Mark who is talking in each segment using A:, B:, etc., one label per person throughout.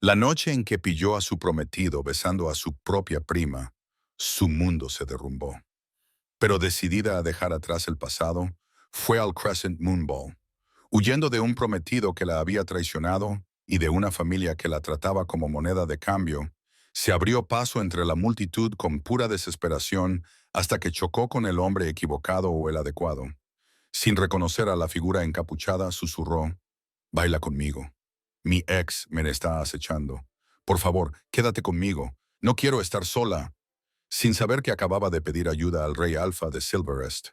A: La noche en que pilló a su prometido besando a su propia prima, su mundo se derrumbó. Pero decidida a dejar atrás el pasado, fue al Crescent Moon Ball, huyendo de un prometido que la había traicionado y de una familia que la trataba como moneda de cambio. Se abrió paso entre la multitud con pura desesperación hasta que chocó con el hombre equivocado o el adecuado. Sin reconocer a la figura encapuchada, susurró: «Baila conmigo. Mi ex me está acechando. Por favor, quédate conmigo. No quiero estar sola», sin saber que acababa de pedir ayuda al rey Alfa de Silverest.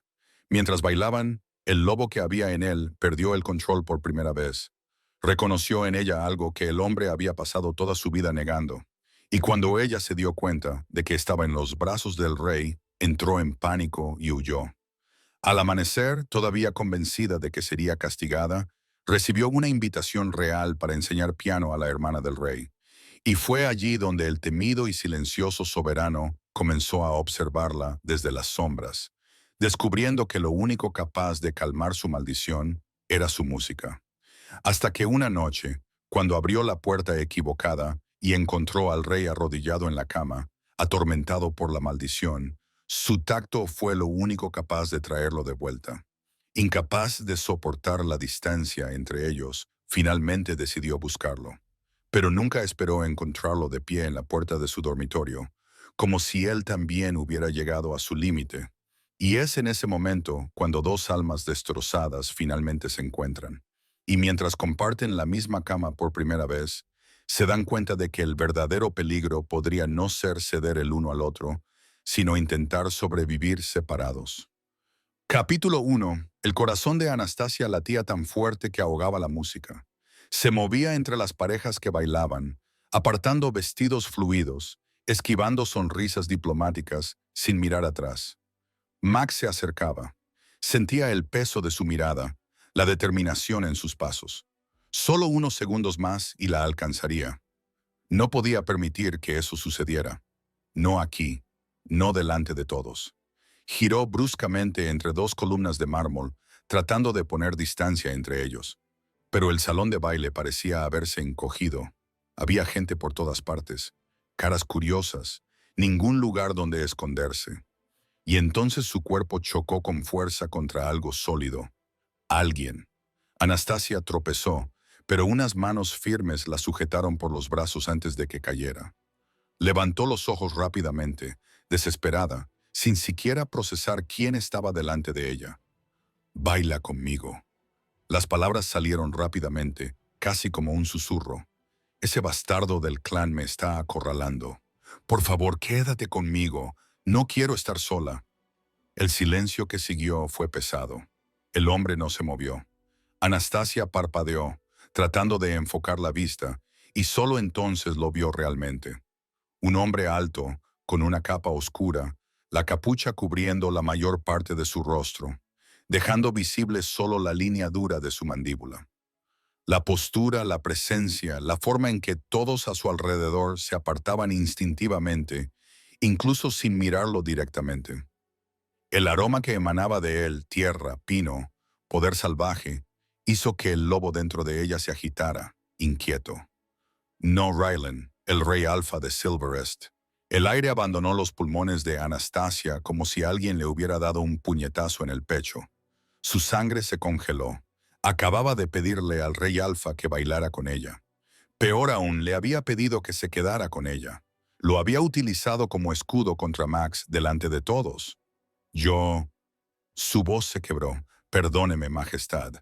A: Mientras bailaban, el lobo que había en él perdió el control por primera vez. Reconoció en ella algo que el hombre había pasado toda su vida negando. Y cuando ella se dio cuenta de que estaba en los brazos del rey, entró en pánico y huyó. Al amanecer, todavía convencida de que sería castigada, recibió una invitación real para enseñar piano a la hermana del rey. Y fue allí donde el temido y silencioso soberano comenzó a observarla desde las sombras, descubriendo que lo único capaz de calmar su maldición era su música. Hasta que una noche, cuando abrió la puerta equivocada y encontró al rey arrodillado en la cama, atormentado por la maldición, su tacto fue lo único capaz de traerlo de vuelta. Incapaz de soportar la distancia entre ellos, finalmente decidió buscarlo. Pero nunca esperó encontrarlo de pie en la puerta de su dormitorio, como si él también hubiera llegado a su límite. Y es en ese momento cuando dos almas destrozadas finalmente se encuentran. Y mientras comparten la misma cama por primera vez, se dan cuenta de que el verdadero peligro podría no ser ceder el uno al otro, sino intentar sobrevivir separados. Capítulo 1. El corazón de Anastasia latía tan fuerte que ahogaba la música. Se movía entre las parejas que bailaban, apartando vestidos fluidos, esquivando sonrisas diplomáticas, sin mirar atrás. Max se acercaba. Sentía el peso de su mirada, la determinación en sus pasos. Solo unos segundos más y la alcanzaría. No podía permitir que eso sucediera. No aquí, no delante de todos. Giró bruscamente entre dos columnas de mármol, tratando de poner distancia entre ellos. Pero el salón de baile parecía haberse encogido. Había gente por todas partes, caras curiosas, ningún lugar donde esconderse. Y entonces su cuerpo chocó con fuerza contra algo sólido. Alguien. Anastasia tropezó, pero unas manos firmes la sujetaron por los brazos antes de que cayera. Levantó los ojos rápidamente, desesperada, sin siquiera procesar quién estaba delante de ella. «Baila conmigo». Las palabras salieron rápidamente, casi como un susurro. «Ese bastardo del clan me está acorralando. Por favor, quédate conmigo. No quiero estar sola». El silencio que siguió fue pesado. El hombre no se movió. Anastasia parpadeó, tratando de enfocar la vista, y solo entonces lo vio realmente. Un hombre alto, con una capa oscura, la capucha cubriendo la mayor parte de su rostro, dejando visible solo la línea dura de su mandíbula. La postura, la presencia, la forma en que todos a su alrededor se apartaban instintivamente, incluso sin mirarlo directamente. El aroma que emanaba de él, tierra, pino, poder salvaje, hizo que el lobo dentro de ella se agitara, inquieto. No Rylan, el rey alfa de Silverest. El aire abandonó los pulmones de Anastasia como si alguien le hubiera dado un puñetazo en el pecho. Su sangre se congeló. Acababa de pedirle al rey alfa que bailara con ella. Peor aún, le había pedido que se quedara con ella. Lo había utilizado como escudo contra Max delante de todos. Yo... Su voz se quebró. «Perdóneme, Majestad.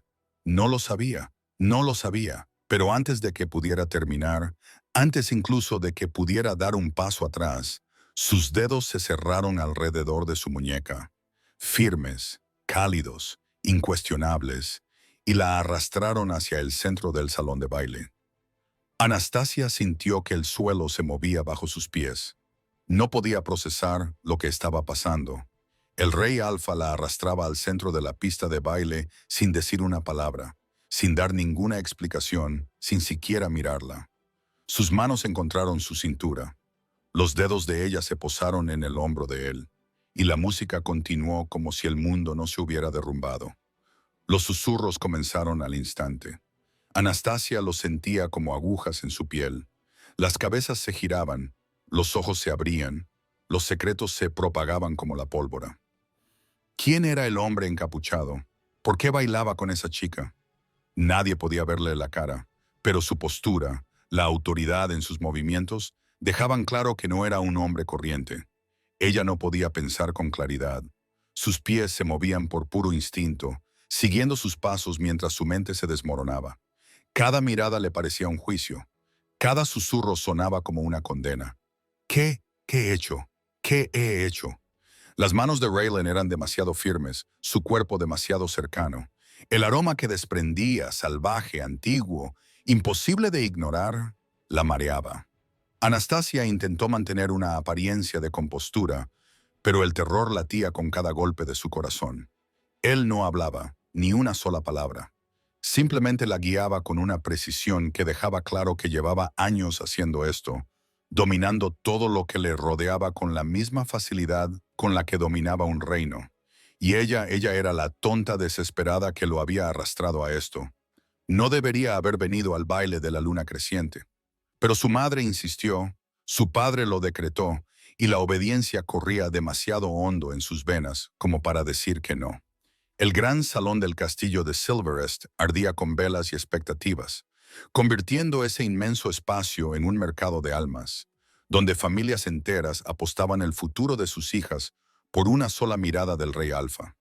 A: No lo sabía, no lo sabía». Pero antes de que pudiera terminar, antes incluso de que pudiera dar un paso atrás, sus dedos se cerraron alrededor de su muñeca, firmes, cálidos, incuestionables, y la arrastraron hacia el centro del salón de baile. Anastasia sintió que el suelo se movía bajo sus pies. No podía procesar lo que estaba pasando. El rey alfa la arrastraba al centro de la pista de baile sin decir una palabra, sin dar ninguna explicación, sin siquiera mirarla. Sus manos encontraron su cintura. Los dedos de ella se posaron en el hombro de él, y la música continuó como si el mundo no se hubiera derrumbado. Los susurros comenzaron al instante. Anastasia los sentía como agujas en su piel. Las cabezas se giraban, los ojos se abrían, los secretos se propagaban como la pólvora. ¿Quién era el hombre encapuchado? ¿Por qué bailaba con esa chica? Nadie podía verle la cara, pero su postura, la autoridad en sus movimientos, dejaban claro que no era un hombre corriente. Ella no podía pensar con claridad. Sus pies se movían por puro instinto, siguiendo sus pasos mientras su mente se desmoronaba. Cada mirada le parecía un juicio. Cada susurro sonaba como una condena. ¿Qué he hecho? ¿Qué he hecho? Las manos de Raylan eran demasiado firmes, su cuerpo demasiado cercano. El aroma que desprendía, salvaje, antiguo, imposible de ignorar, la mareaba. Anastasia intentó mantener una apariencia de compostura, pero el terror latía con cada golpe de su corazón. Él no hablaba, ni una sola palabra. Simplemente la guiaba con una precisión que dejaba claro que llevaba años haciendo esto, dominando todo lo que le rodeaba con la misma facilidad con la que dominaba un reino. Y ella era la tonta desesperada que lo había arrastrado a esto. No debería haber venido al baile de la luna creciente. Pero su madre insistió, su padre lo decretó, y la obediencia corría demasiado hondo en sus venas como para decir que no. El gran salón del castillo de Silverest ardía con velas y expectativas, convirtiendo ese inmenso espacio en un mercado de almas, donde familias enteras apostaban el futuro de sus hijas por una sola mirada del rey Alfa.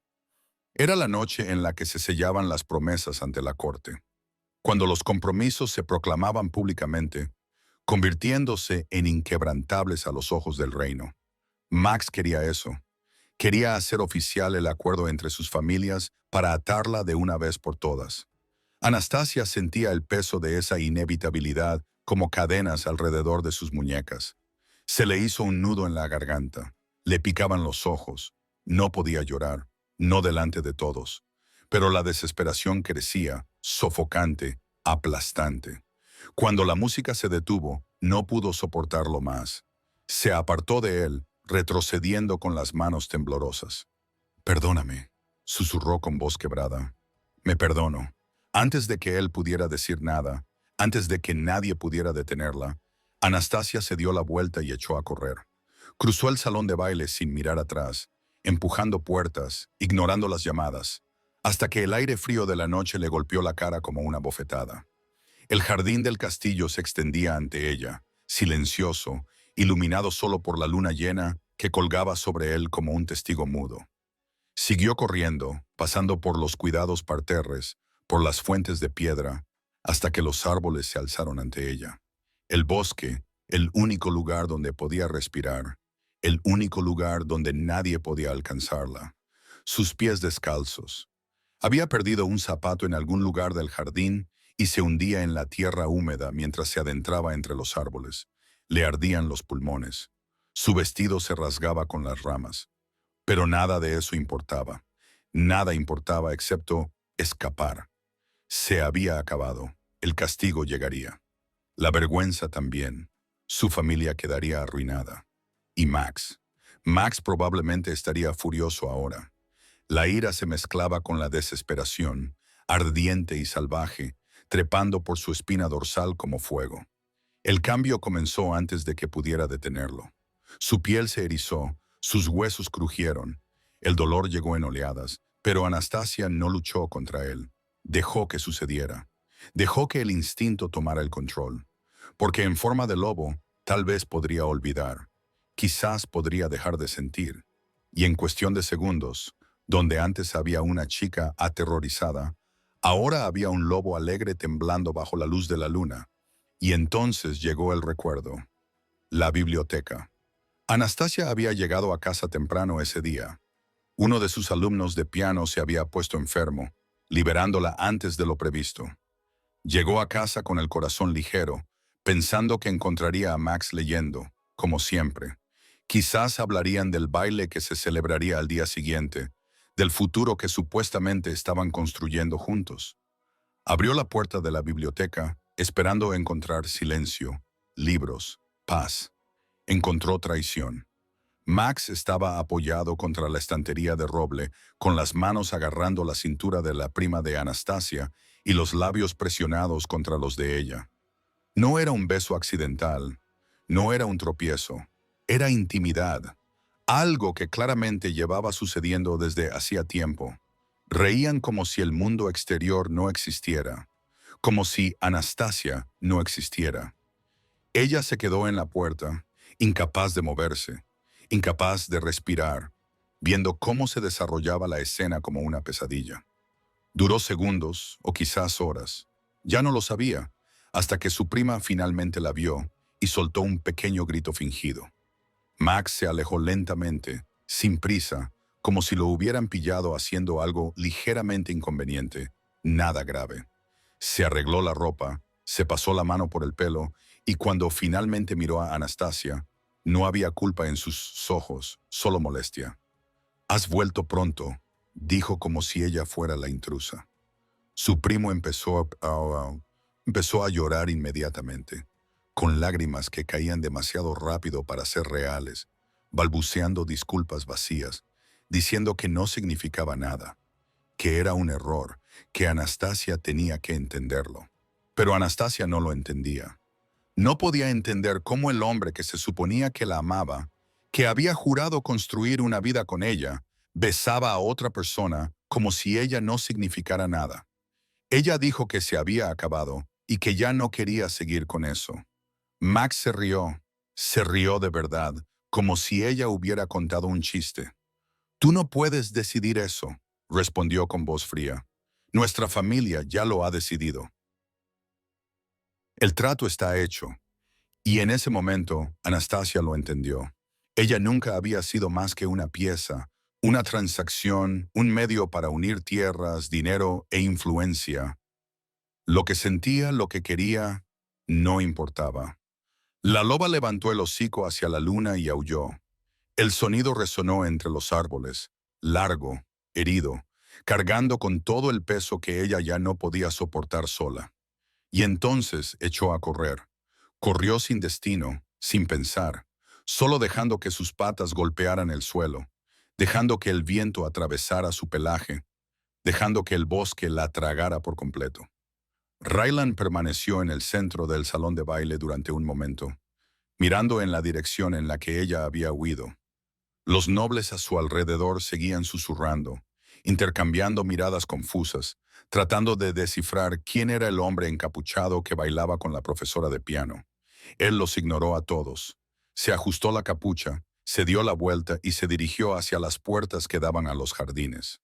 A: Era la noche en la que se sellaban las promesas ante la corte, cuando los compromisos se proclamaban públicamente, convirtiéndose en inquebrantables a los ojos del reino. Max quería eso. Quería hacer oficial el acuerdo entre sus familias para atarla de una vez por todas. Anastasia sentía el peso de esa inevitabilidad como cadenas alrededor de sus muñecas. Se le hizo un nudo en la garganta. Le picaban los ojos. No podía llorar, no delante de todos. Pero la desesperación crecía, sofocante, aplastante. Cuando la música se detuvo, no pudo soportarlo más. Se apartó de él, retrocediendo con las manos temblorosas. «Perdóname», susurró con voz quebrada. «Me perdono». Antes de que él pudiera decir nada, antes de que nadie pudiera detenerla, Anastasia se dio la vuelta y echó a correr. Cruzó el salón de baile sin mirar atrás, empujando puertas, ignorando las llamadas, hasta que el aire frío de la noche le golpeó la cara como una bofetada. El jardín del castillo se extendía ante ella, silencioso, iluminado solo por la luna llena que colgaba sobre él como un testigo mudo. Siguió corriendo, pasando por los cuidados parterres, por las fuentes de piedra, hasta que los árboles se alzaron ante ella. El bosque, el único lugar donde podía respirar, el único lugar donde nadie podía alcanzarla. Sus pies descalzos. Había perdido un zapato en algún lugar del jardín y se hundía en la tierra húmeda mientras se adentraba entre los árboles. Le ardían los pulmones. Su vestido se rasgaba con las ramas. Pero nada de eso importaba. Nada importaba excepto escapar. Se había acabado. El castigo llegaría. La vergüenza también. Su familia quedaría arruinada. Y Max. Max probablemente estaría furioso ahora. La ira se mezclaba con la desesperación, ardiente y salvaje, trepando por su espina dorsal como fuego. El cambio comenzó antes de que pudiera detenerlo. Su piel se erizó, sus huesos crujieron. El dolor llegó en oleadas, pero Anastasia no luchó contra él. Dejó que sucediera. Dejó que el instinto tomara el control. Porque en forma de lobo, tal vez podría olvidar. Quizás podría dejar de sentir. Y en cuestión de segundos, donde antes había una chica aterrorizada, ahora había un lobo alegre temblando bajo la luz de la luna. Y entonces llegó el recuerdo. La biblioteca. Anastasia había llegado a casa temprano ese día. Uno de sus alumnos de piano se había puesto enfermo, liberándola antes de lo previsto. Llegó a casa con el corazón ligero, pensando que encontraría a Max leyendo, como siempre. Quizás hablarían del baile que se celebraría al día siguiente, del futuro que supuestamente estaban construyendo juntos. Abrió la puerta de la biblioteca, esperando encontrar silencio, libros, paz. Encontró traición. Max estaba apoyado contra la estantería de roble, con las manos agarrando la cintura de la prima de Anastasia y los labios presionados contra los de ella. No era un beso accidental, no era un tropiezo, era intimidad, algo que claramente llevaba sucediendo desde hacía tiempo. Reían como si el mundo exterior no existiera, como si Anastasia no existiera. Ella se quedó en la puerta, incapaz de moverse, incapaz de respirar, viendo cómo se desarrollaba la escena como una pesadilla. Duró segundos o quizás horas. Ya no lo sabía, hasta que su prima finalmente la vio y soltó un pequeño grito fingido. Max se alejó lentamente, sin prisa, como si lo hubieran pillado haciendo algo ligeramente inconveniente, nada grave. Se arregló la ropa, se pasó la mano por el pelo y cuando finalmente miró a Anastasia, no había culpa en sus ojos, solo molestia. «Has vuelto pronto», dijo como si ella fuera la intrusa. Su primo empezó a llorar inmediatamente, con lágrimas que caían demasiado rápido para ser reales, balbuceando disculpas vacías, diciendo que no significaba nada, que era un error, que Anastasia tenía que entenderlo. Pero Anastasia no lo entendía. No podía entender cómo el hombre que se suponía que la amaba, que había jurado construir una vida con ella, besaba a otra persona como si ella no significara nada. Ella dijo que se había acabado y que ya no quería seguir con eso. Max se rió de verdad, como si ella hubiera contado un chiste. «Tú no puedes decidir eso», respondió con voz fría. «Nuestra familia ya lo ha decidido. El trato está hecho». Y en ese momento, Anastasia lo entendió. Ella nunca había sido más que una pieza, una transacción, un medio para unir tierras, dinero e influencia. Lo que sentía, lo que quería, no importaba. La loba levantó el hocico hacia la luna y aulló. El sonido resonó entre los árboles, largo, herido, cargando con todo el peso que ella ya no podía soportar sola. Y entonces echó a correr. Corrió sin destino, sin pensar, solo dejando que sus patas golpearan el suelo, dejando que el viento atravesara su pelaje, dejando que el bosque la tragara por completo. Rylan permaneció en el centro del salón de baile durante un momento, mirando en la dirección en la que ella había huido. Los nobles a su alrededor seguían susurrando, intercambiando miradas confusas, tratando de descifrar quién era el hombre encapuchado que bailaba con la profesora de piano. Él los ignoró a todos. Se ajustó la capucha, se dio la vuelta y se dirigió hacia las puertas que daban a los jardines.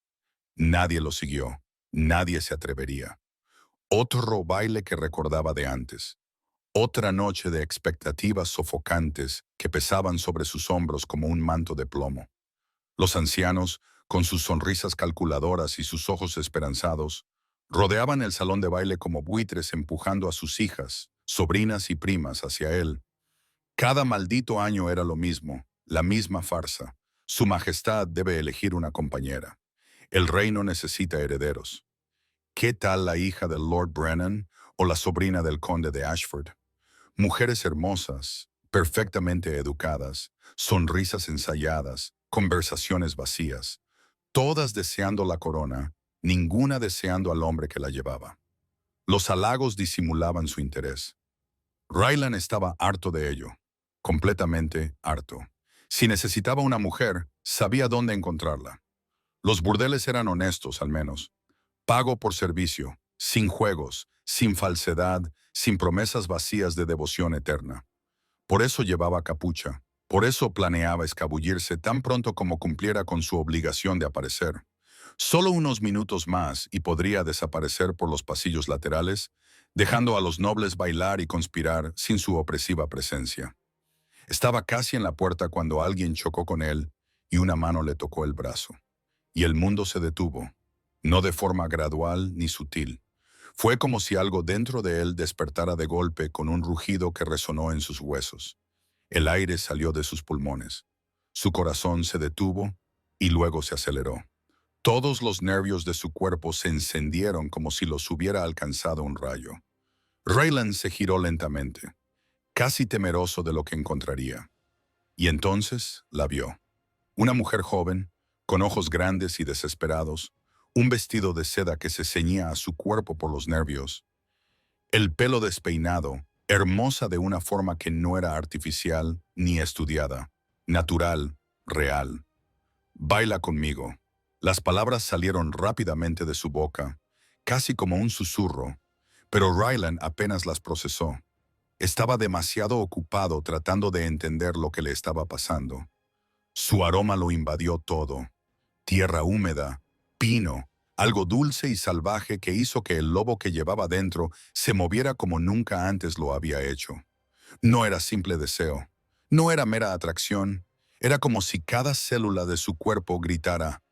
A: Nadie lo siguió, nadie se atrevería. Otro baile que recordaba de antes. Otra noche de expectativas sofocantes que pesaban sobre sus hombros como un manto de plomo. Los ancianos, con sus sonrisas calculadoras y sus ojos esperanzados, rodeaban el salón de baile como buitres empujando a sus hijas, sobrinas y primas hacia él. Cada maldito año era lo mismo, la misma farsa. Su Majestad debe elegir una compañera. El reino necesita herederos. ¿Qué tal la hija del Lord Brennan o la sobrina del conde de Ashford? Mujeres hermosas, perfectamente educadas, sonrisas ensayadas, conversaciones vacías, todas deseando la corona, ninguna deseando al hombre que la llevaba. Los halagos disimulaban su interés. Rylan estaba harto de ello, completamente harto. Si necesitaba una mujer, sabía dónde encontrarla. Los burdeles eran honestos, al menos. Pago por servicio, sin juegos, sin falsedad, sin promesas vacías de devoción eterna. Por eso llevaba capucha, por eso planeaba escabullirse tan pronto como cumpliera con su obligación de aparecer. Solo unos minutos más y podría desaparecer por los pasillos laterales, dejando a los nobles bailar y conspirar sin su opresiva presencia. Estaba casi en la puerta cuando alguien chocó con él y una mano le tocó el brazo. Y el mundo se detuvo, no de forma gradual ni sutil. Fue como si algo dentro de él despertara de golpe con un rugido que resonó en sus huesos. El aire salió de sus pulmones. Su corazón se detuvo y luego se aceleró. Todos los nervios de su cuerpo se encendieron como si los hubiera alcanzado un rayo. Raylan se giró lentamente, casi temeroso de lo que encontraría. Y entonces la vio. Una mujer joven, con ojos grandes y desesperados, un vestido de seda que se ceñía a su cuerpo por los nervios, el pelo despeinado, hermosa de una forma que no era artificial ni estudiada, natural, real. Baila conmigo. Las palabras salieron rápidamente de su boca, casi como un susurro, pero Ryland apenas las procesó. Estaba demasiado ocupado tratando de entender lo que le estaba pasando. Su aroma lo invadió todo. Tierra húmeda, pino, algo dulce y salvaje que hizo que el lobo que llevaba dentro se moviera como nunca antes lo había hecho. No era simple deseo, no era mera atracción, era como si cada célula de su cuerpo gritara,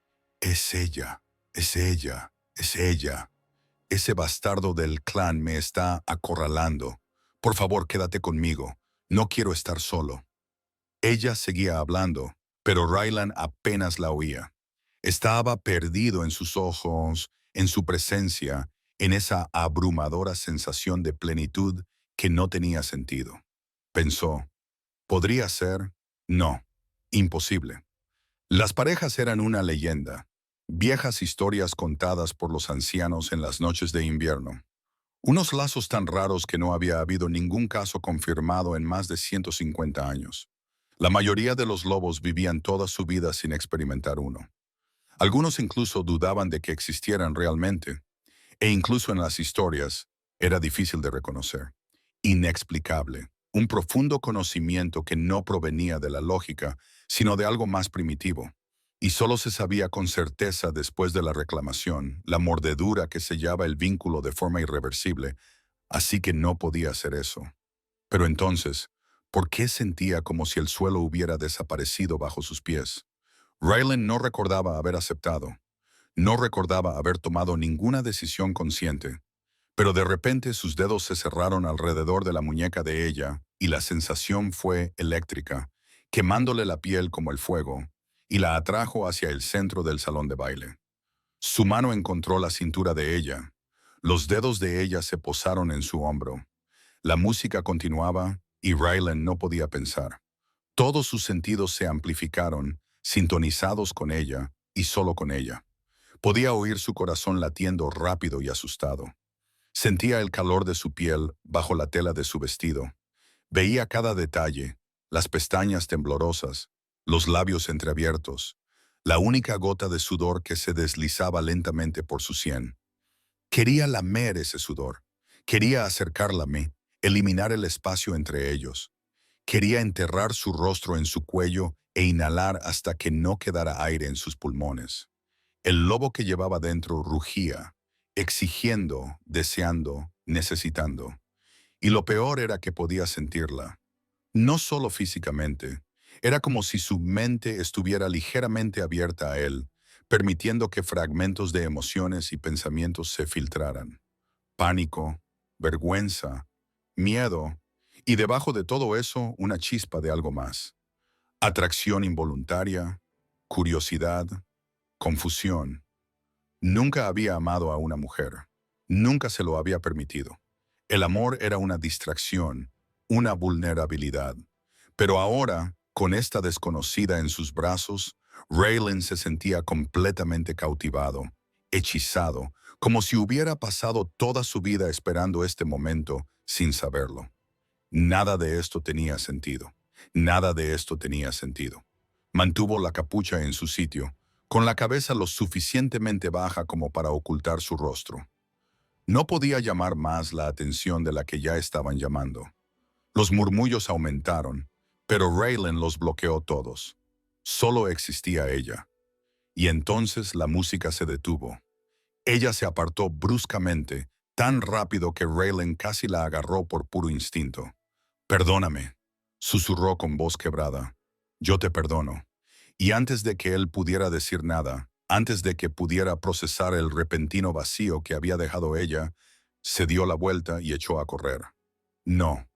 A: «Es ella, es ella, es ella. Ese bastardo del clan me está acorralando. Por favor, quédate conmigo. No quiero estar solo». Ella seguía hablando, pero Ryland apenas la oía. Estaba perdido en sus ojos, en su presencia, en esa abrumadora sensación de plenitud que no tenía sentido. Pensó, ¿podría ser? No, imposible. Las parejas eran una leyenda, viejas historias contadas por los ancianos en las noches de invierno. Unos lazos tan raros que no había habido ningún caso confirmado en más de 150 años. La mayoría de los lobos vivían toda su vida sin experimentar uno. Algunos incluso dudaban de que existieran realmente, e incluso en las historias era difícil de reconocer. Inexplicable, un profundo conocimiento que no provenía de la lógica, sino de algo más primitivo. Y solo se sabía con certeza después de la reclamación, la mordedura que sellaba el vínculo de forma irreversible, así que no podía hacer eso. Pero entonces, ¿por qué sentía como si el suelo hubiera desaparecido bajo sus pies? Ryland no recordaba haber aceptado, no recordaba haber tomado ninguna decisión consciente, pero de repente sus dedos se cerraron alrededor de la muñeca de ella y la sensación fue eléctrica, quemándole la piel como el fuego, y la atrajo hacia el centro del salón de baile. Su mano encontró la cintura de ella. Los dedos de ella se posaron en su hombro. La música continuaba y Ryland no podía pensar. Todos sus sentidos se amplificaron, sintonizados con ella y solo con ella. Podía oír su corazón latiendo rápido y asustado. Sentía el calor de su piel bajo la tela de su vestido. Veía cada detalle, las pestañas temblorosas, los labios entreabiertos, la única gota de sudor que se deslizaba lentamente por su sien. Quería lamer ese sudor. Quería acercarla a mí, eliminar el espacio entre ellos. Quería enterrar su rostro en su cuello e inhalar hasta que no quedara aire en sus pulmones. El lobo que llevaba dentro rugía, exigiendo, deseando, necesitando. Y lo peor era que podía sentirla. No solo físicamente, era como si su mente estuviera ligeramente abierta a él, permitiendo que fragmentos de emociones y pensamientos se filtraran. Pánico, vergüenza, miedo, y debajo de todo eso una chispa de algo más. Atracción involuntaria, curiosidad, confusión. Nunca había amado a una mujer. Nunca se lo había permitido. El amor era una distracción, una vulnerabilidad. Pero ahora, con esta desconocida en sus brazos, Raylan se sentía completamente cautivado, hechizado, como si hubiera pasado toda su vida esperando este momento sin saberlo. Nada de esto tenía sentido. Nada de esto tenía sentido. Mantuvo la capucha en su sitio, con la cabeza lo suficientemente baja como para ocultar su rostro. No podía llamar más la atención de la que ya estaban llamando. Los murmullos aumentaron, pero Raylan los bloqueó todos. Solo existía ella. Y entonces la música se detuvo. Ella se apartó bruscamente, tan rápido que Raylan casi la agarró por puro instinto. «Perdóname», susurró con voz quebrada. «Yo te perdono». Y antes de que él pudiera decir nada, antes de que pudiera procesar el repentino vacío que había dejado ella, se dio la vuelta y echó a correr. «No»,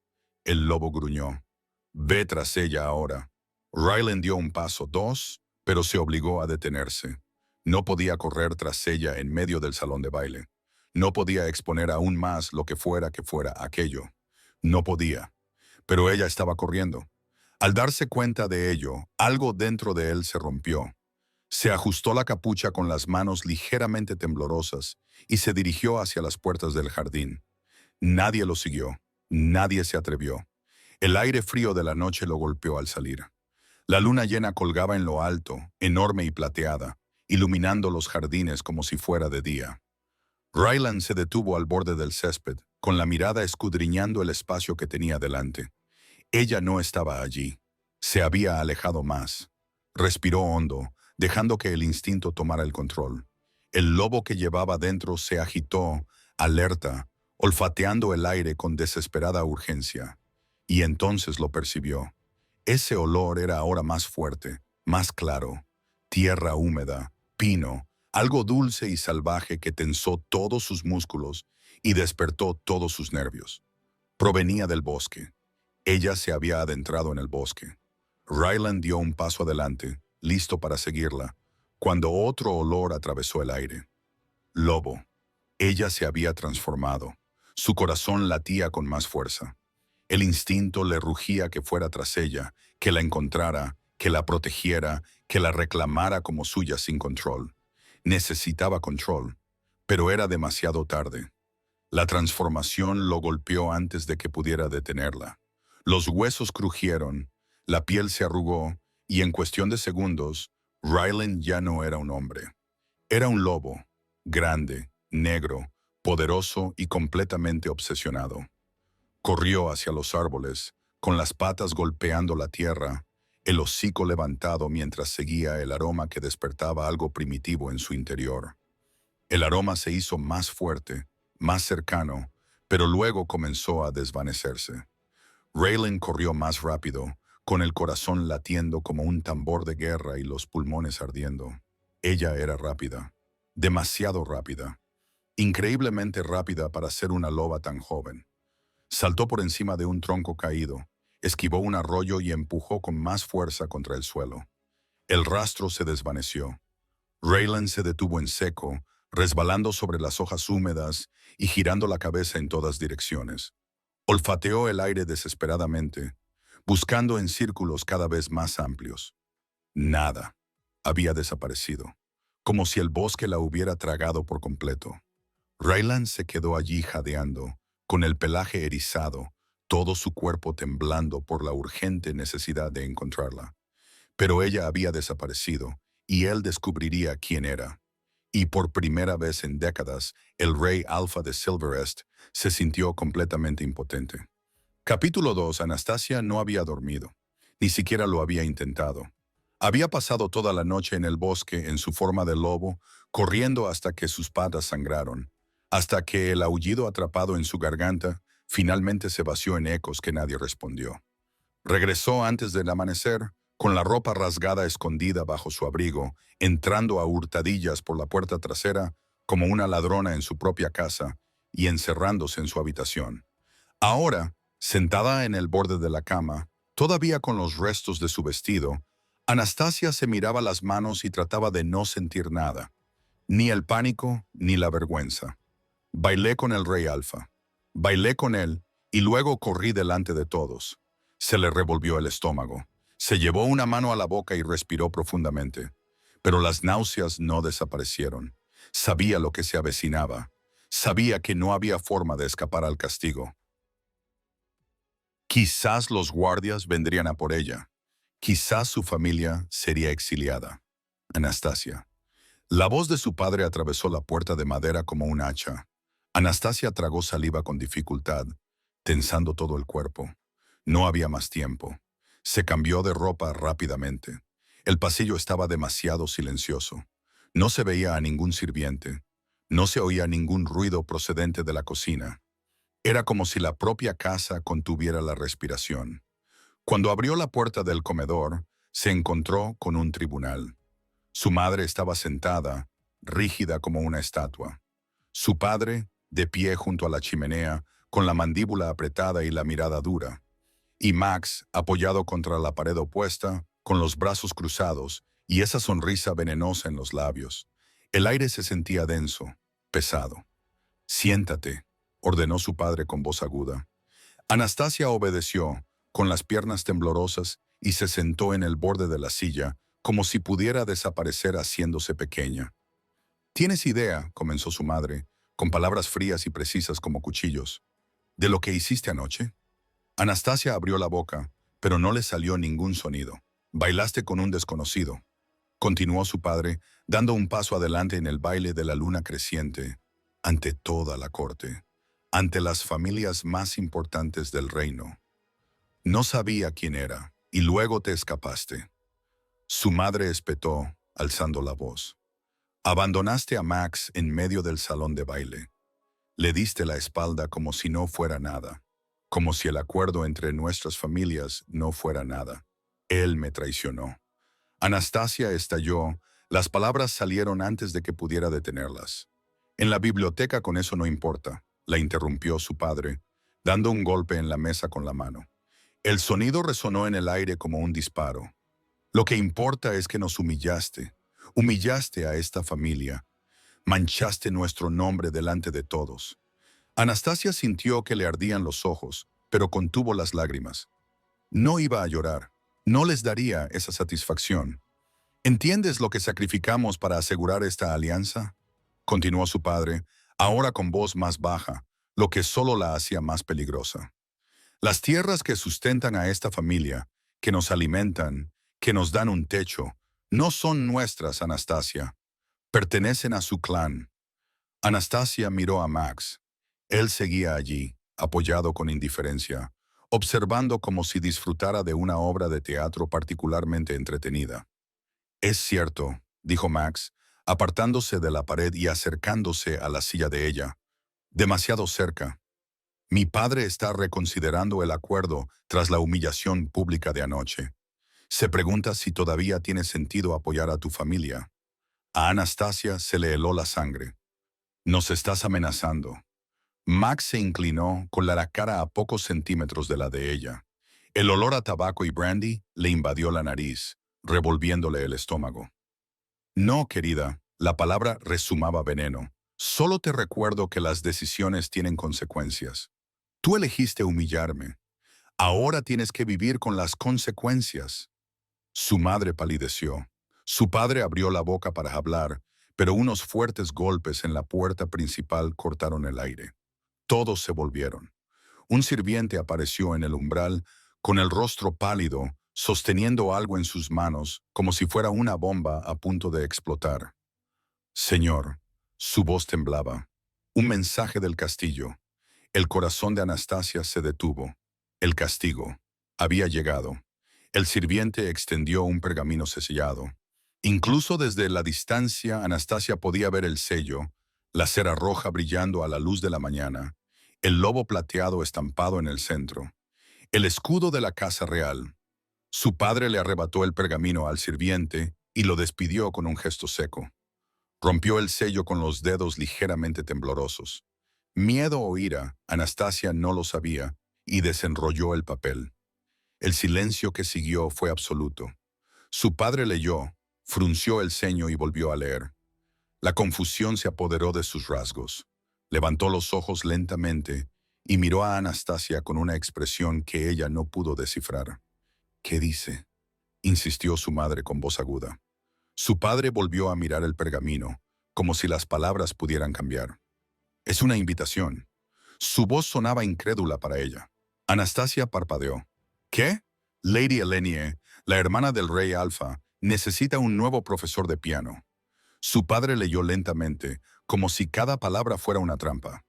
A: el lobo gruñó. «Ve tras ella ahora». Ryland dio un paso, dos, pero se obligó a detenerse. No podía correr tras ella en medio del salón de baile. No podía exponer aún más lo que fuera aquello. No podía. Pero ella estaba corriendo. Al darse cuenta de ello, algo dentro de él se rompió. Se ajustó la capucha con las manos ligeramente temblorosas y se dirigió hacia las puertas del jardín. Nadie lo siguió. Nadie se atrevió. El aire frío de la noche lo golpeó al salir. La luna llena colgaba en lo alto, enorme y plateada, iluminando los jardines como si fuera de día. Ryland se detuvo al borde del césped, con la mirada escudriñando el espacio que tenía delante. Ella no estaba allí. Se había alejado más. Respiró hondo, dejando que el instinto tomara el control. El lobo que llevaba dentro se agitó, alerta, olfateando el aire con desesperada urgencia. Y entonces lo percibió. Ese olor era ahora más fuerte, más claro. Tierra húmeda, pino, algo dulce y salvaje que tensó todos sus músculos y despertó todos sus nervios. Provenía del bosque. Ella se había adentrado en el bosque. Ryland dio un paso adelante, listo para seguirla, cuando otro olor atravesó el aire. Lobo. Ella se había transformado. Su corazón latía con más fuerza. El instinto le rugía que fuera tras ella, que la encontrara, que la protegiera, que la reclamara como suya sin control. Necesitaba control, pero era demasiado tarde. La transformación lo golpeó antes de que pudiera detenerla. Los huesos crujieron, la piel se arrugó, y en cuestión de segundos, Ryland ya no era un hombre. Era un lobo, grande, negro, poderoso y completamente obsesionado. Corrió hacia los árboles, con las patas golpeando la tierra, el hocico levantado mientras seguía el aroma que despertaba algo primitivo en su interior. El aroma se hizo más fuerte, más cercano, pero luego comenzó a desvanecerse. Raylan corrió más rápido, con el corazón latiendo como un tambor de guerra y los pulmones ardiendo. Ella era rápida, demasiado rápida, increíblemente rápida para ser una loba tan joven. Saltó por encima de un tronco caído, esquivó un arroyo y empujó con más fuerza contra el suelo. El rastro se desvaneció. Raylan se detuvo en seco, resbalando sobre las hojas húmedas y girando la cabeza en todas direcciones. Olfateó el aire desesperadamente, buscando en círculos cada vez más amplios. Nada. Había desaparecido, como si el bosque la hubiera tragado por completo. Raylan se quedó allí jadeando, con el pelaje erizado, todo su cuerpo temblando por la urgente necesidad de encontrarla. Pero ella había desaparecido, y él descubriría quién era. Y por primera vez en décadas, el rey alfa de Silverest se sintió completamente impotente. Capítulo 2. Anastasia no había dormido. Ni siquiera lo había intentado. Había pasado toda la noche en el bosque en su forma de lobo, corriendo hasta que sus patas sangraron, hasta que el aullido atrapado en su garganta finalmente se vació en ecos que nadie respondió. Regresó antes del amanecer, con la ropa rasgada escondida bajo su abrigo, entrando a hurtadillas por la puerta trasera como una ladrona en su propia casa y encerrándose en su habitación. Ahora, sentada en el borde de la cama, todavía con los restos de su vestido, Anastasia se miraba las manos y trataba de no sentir nada, ni el pánico ni la vergüenza. Bailé con el rey alfa. Bailé con él y luego corrí delante de todos. Se le revolvió el estómago. Se llevó una mano a la boca y respiró profundamente. Pero las náuseas no desaparecieron. Sabía lo que se avecinaba. Sabía que no había forma de escapar al castigo. Quizás los guardias vendrían a por ella. Quizás su familia sería exiliada. Anastasia. La voz de su padre atravesó la puerta de madera como un hacha. Anastasia tragó saliva con dificultad, tensando todo el cuerpo. No había más tiempo. Se cambió de ropa rápidamente. El pasillo estaba demasiado silencioso. No se veía a ningún sirviente. No se oía ningún ruido procedente de la cocina. Era como si la propia casa contuviera la respiración. Cuando abrió la puerta del comedor, se encontró con un tribunal. Su madre estaba sentada, rígida como una estatua. Su padre, de pie junto a la chimenea, con la mandíbula apretada y la mirada dura. Y Max, apoyado contra la pared opuesta, con los brazos cruzados y esa sonrisa venenosa en los labios. El aire se sentía denso, pesado. «Siéntate», ordenó su padre con voz aguda. Anastasia obedeció, con las piernas temblorosas, y se sentó en el borde de la silla, como si pudiera desaparecer haciéndose pequeña. «¿Tienes idea?», comenzó su madre, con palabras frías y precisas como cuchillos. ¿De lo que hiciste anoche? Anastasia abrió la boca, pero no le salió ningún sonido. Bailaste con un desconocido, continuó su padre, dando un paso adelante en el baile de la luna creciente, ante toda la corte, ante las familias más importantes del reino. No sabía quién era, y luego te escapaste. Su madre espetó, alzando la voz. Abandonaste a Max en medio del salón de baile. Le diste la espalda como si no fuera nada, como si el acuerdo entre nuestras familias no fuera nada. Él me traicionó. Anastasia estalló, las palabras salieron antes de que pudiera detenerlas. En la biblioteca con eso no importa, la interrumpió su padre, dando un golpe en la mesa con la mano. El sonido resonó en el aire como un disparo. Lo que importa es que nos humillaste. Humillaste a esta familia. Manchaste nuestro nombre delante de todos. Anastasia sintió que le ardían los ojos, pero contuvo las lágrimas. No iba a llorar. No les daría esa satisfacción. ¿Entiendes lo que sacrificamos para asegurar esta alianza? Continuó su padre, ahora con voz más baja, lo que solo la hacía más peligrosa. Las tierras que sustentan a esta familia, que nos alimentan, que nos dan un techo, no son nuestras, Anastasia. Pertenecen a su clan. Anastasia miró a Max. Él seguía allí, apoyado con indiferencia, observando como si disfrutara de una obra de teatro particularmente entretenida. Es cierto, dijo Max, apartándose de la pared y acercándose a la silla de ella. Demasiado cerca. Mi padre está reconsiderando el acuerdo tras la humillación pública de anoche. Se pregunta si todavía tiene sentido apoyar a tu familia. A Anastasia se le heló la sangre. Nos estás amenazando. Max se inclinó con la cara a pocos centímetros de la de ella. El olor a tabaco y brandy le invadió la nariz, revolviéndole el estómago. No, querida, la palabra resumaba veneno. Solo te recuerdo que las decisiones tienen consecuencias. Tú elegiste humillarme. Ahora tienes que vivir con las consecuencias. Su madre palideció. Su padre abrió la boca para hablar, pero unos fuertes golpes en la puerta principal cortaron el aire. Todos se volvieron. Un sirviente apareció en el umbral, con el rostro pálido, sosteniendo algo en sus manos, como si fuera una bomba a punto de explotar. Señor, su voz temblaba. Un mensaje del castillo. El corazón de Anastasia se detuvo. El castigo había llegado. El sirviente extendió un pergamino sellado. Incluso desde la distancia, Anastasia podía ver el sello, la cera roja brillando a la luz de la mañana, el lobo plateado estampado en el centro, el escudo de la casa real. Su padre le arrebató el pergamino al sirviente y lo despidió con un gesto seco. Rompió el sello con los dedos ligeramente temblorosos. Miedo o ira, Anastasia no lo sabía, y desenrolló el papel. El silencio que siguió fue absoluto. Su padre leyó, frunció el ceño y volvió a leer. La confusión se apoderó de sus rasgos. Levantó los ojos lentamente y miró a Anastasia con una expresión que ella no pudo descifrar. ¿Qué dice?, insistió su madre con voz aguda. Su padre volvió a mirar el pergamino, como si las palabras pudieran cambiar. Es una invitación. Su voz sonaba incrédula para ella. Anastasia parpadeó. ¿Qué? Lady Elenie, la hermana del rey Alfa, necesita un nuevo profesor de piano. Su padre leyó lentamente, como si cada palabra fuera una trampa.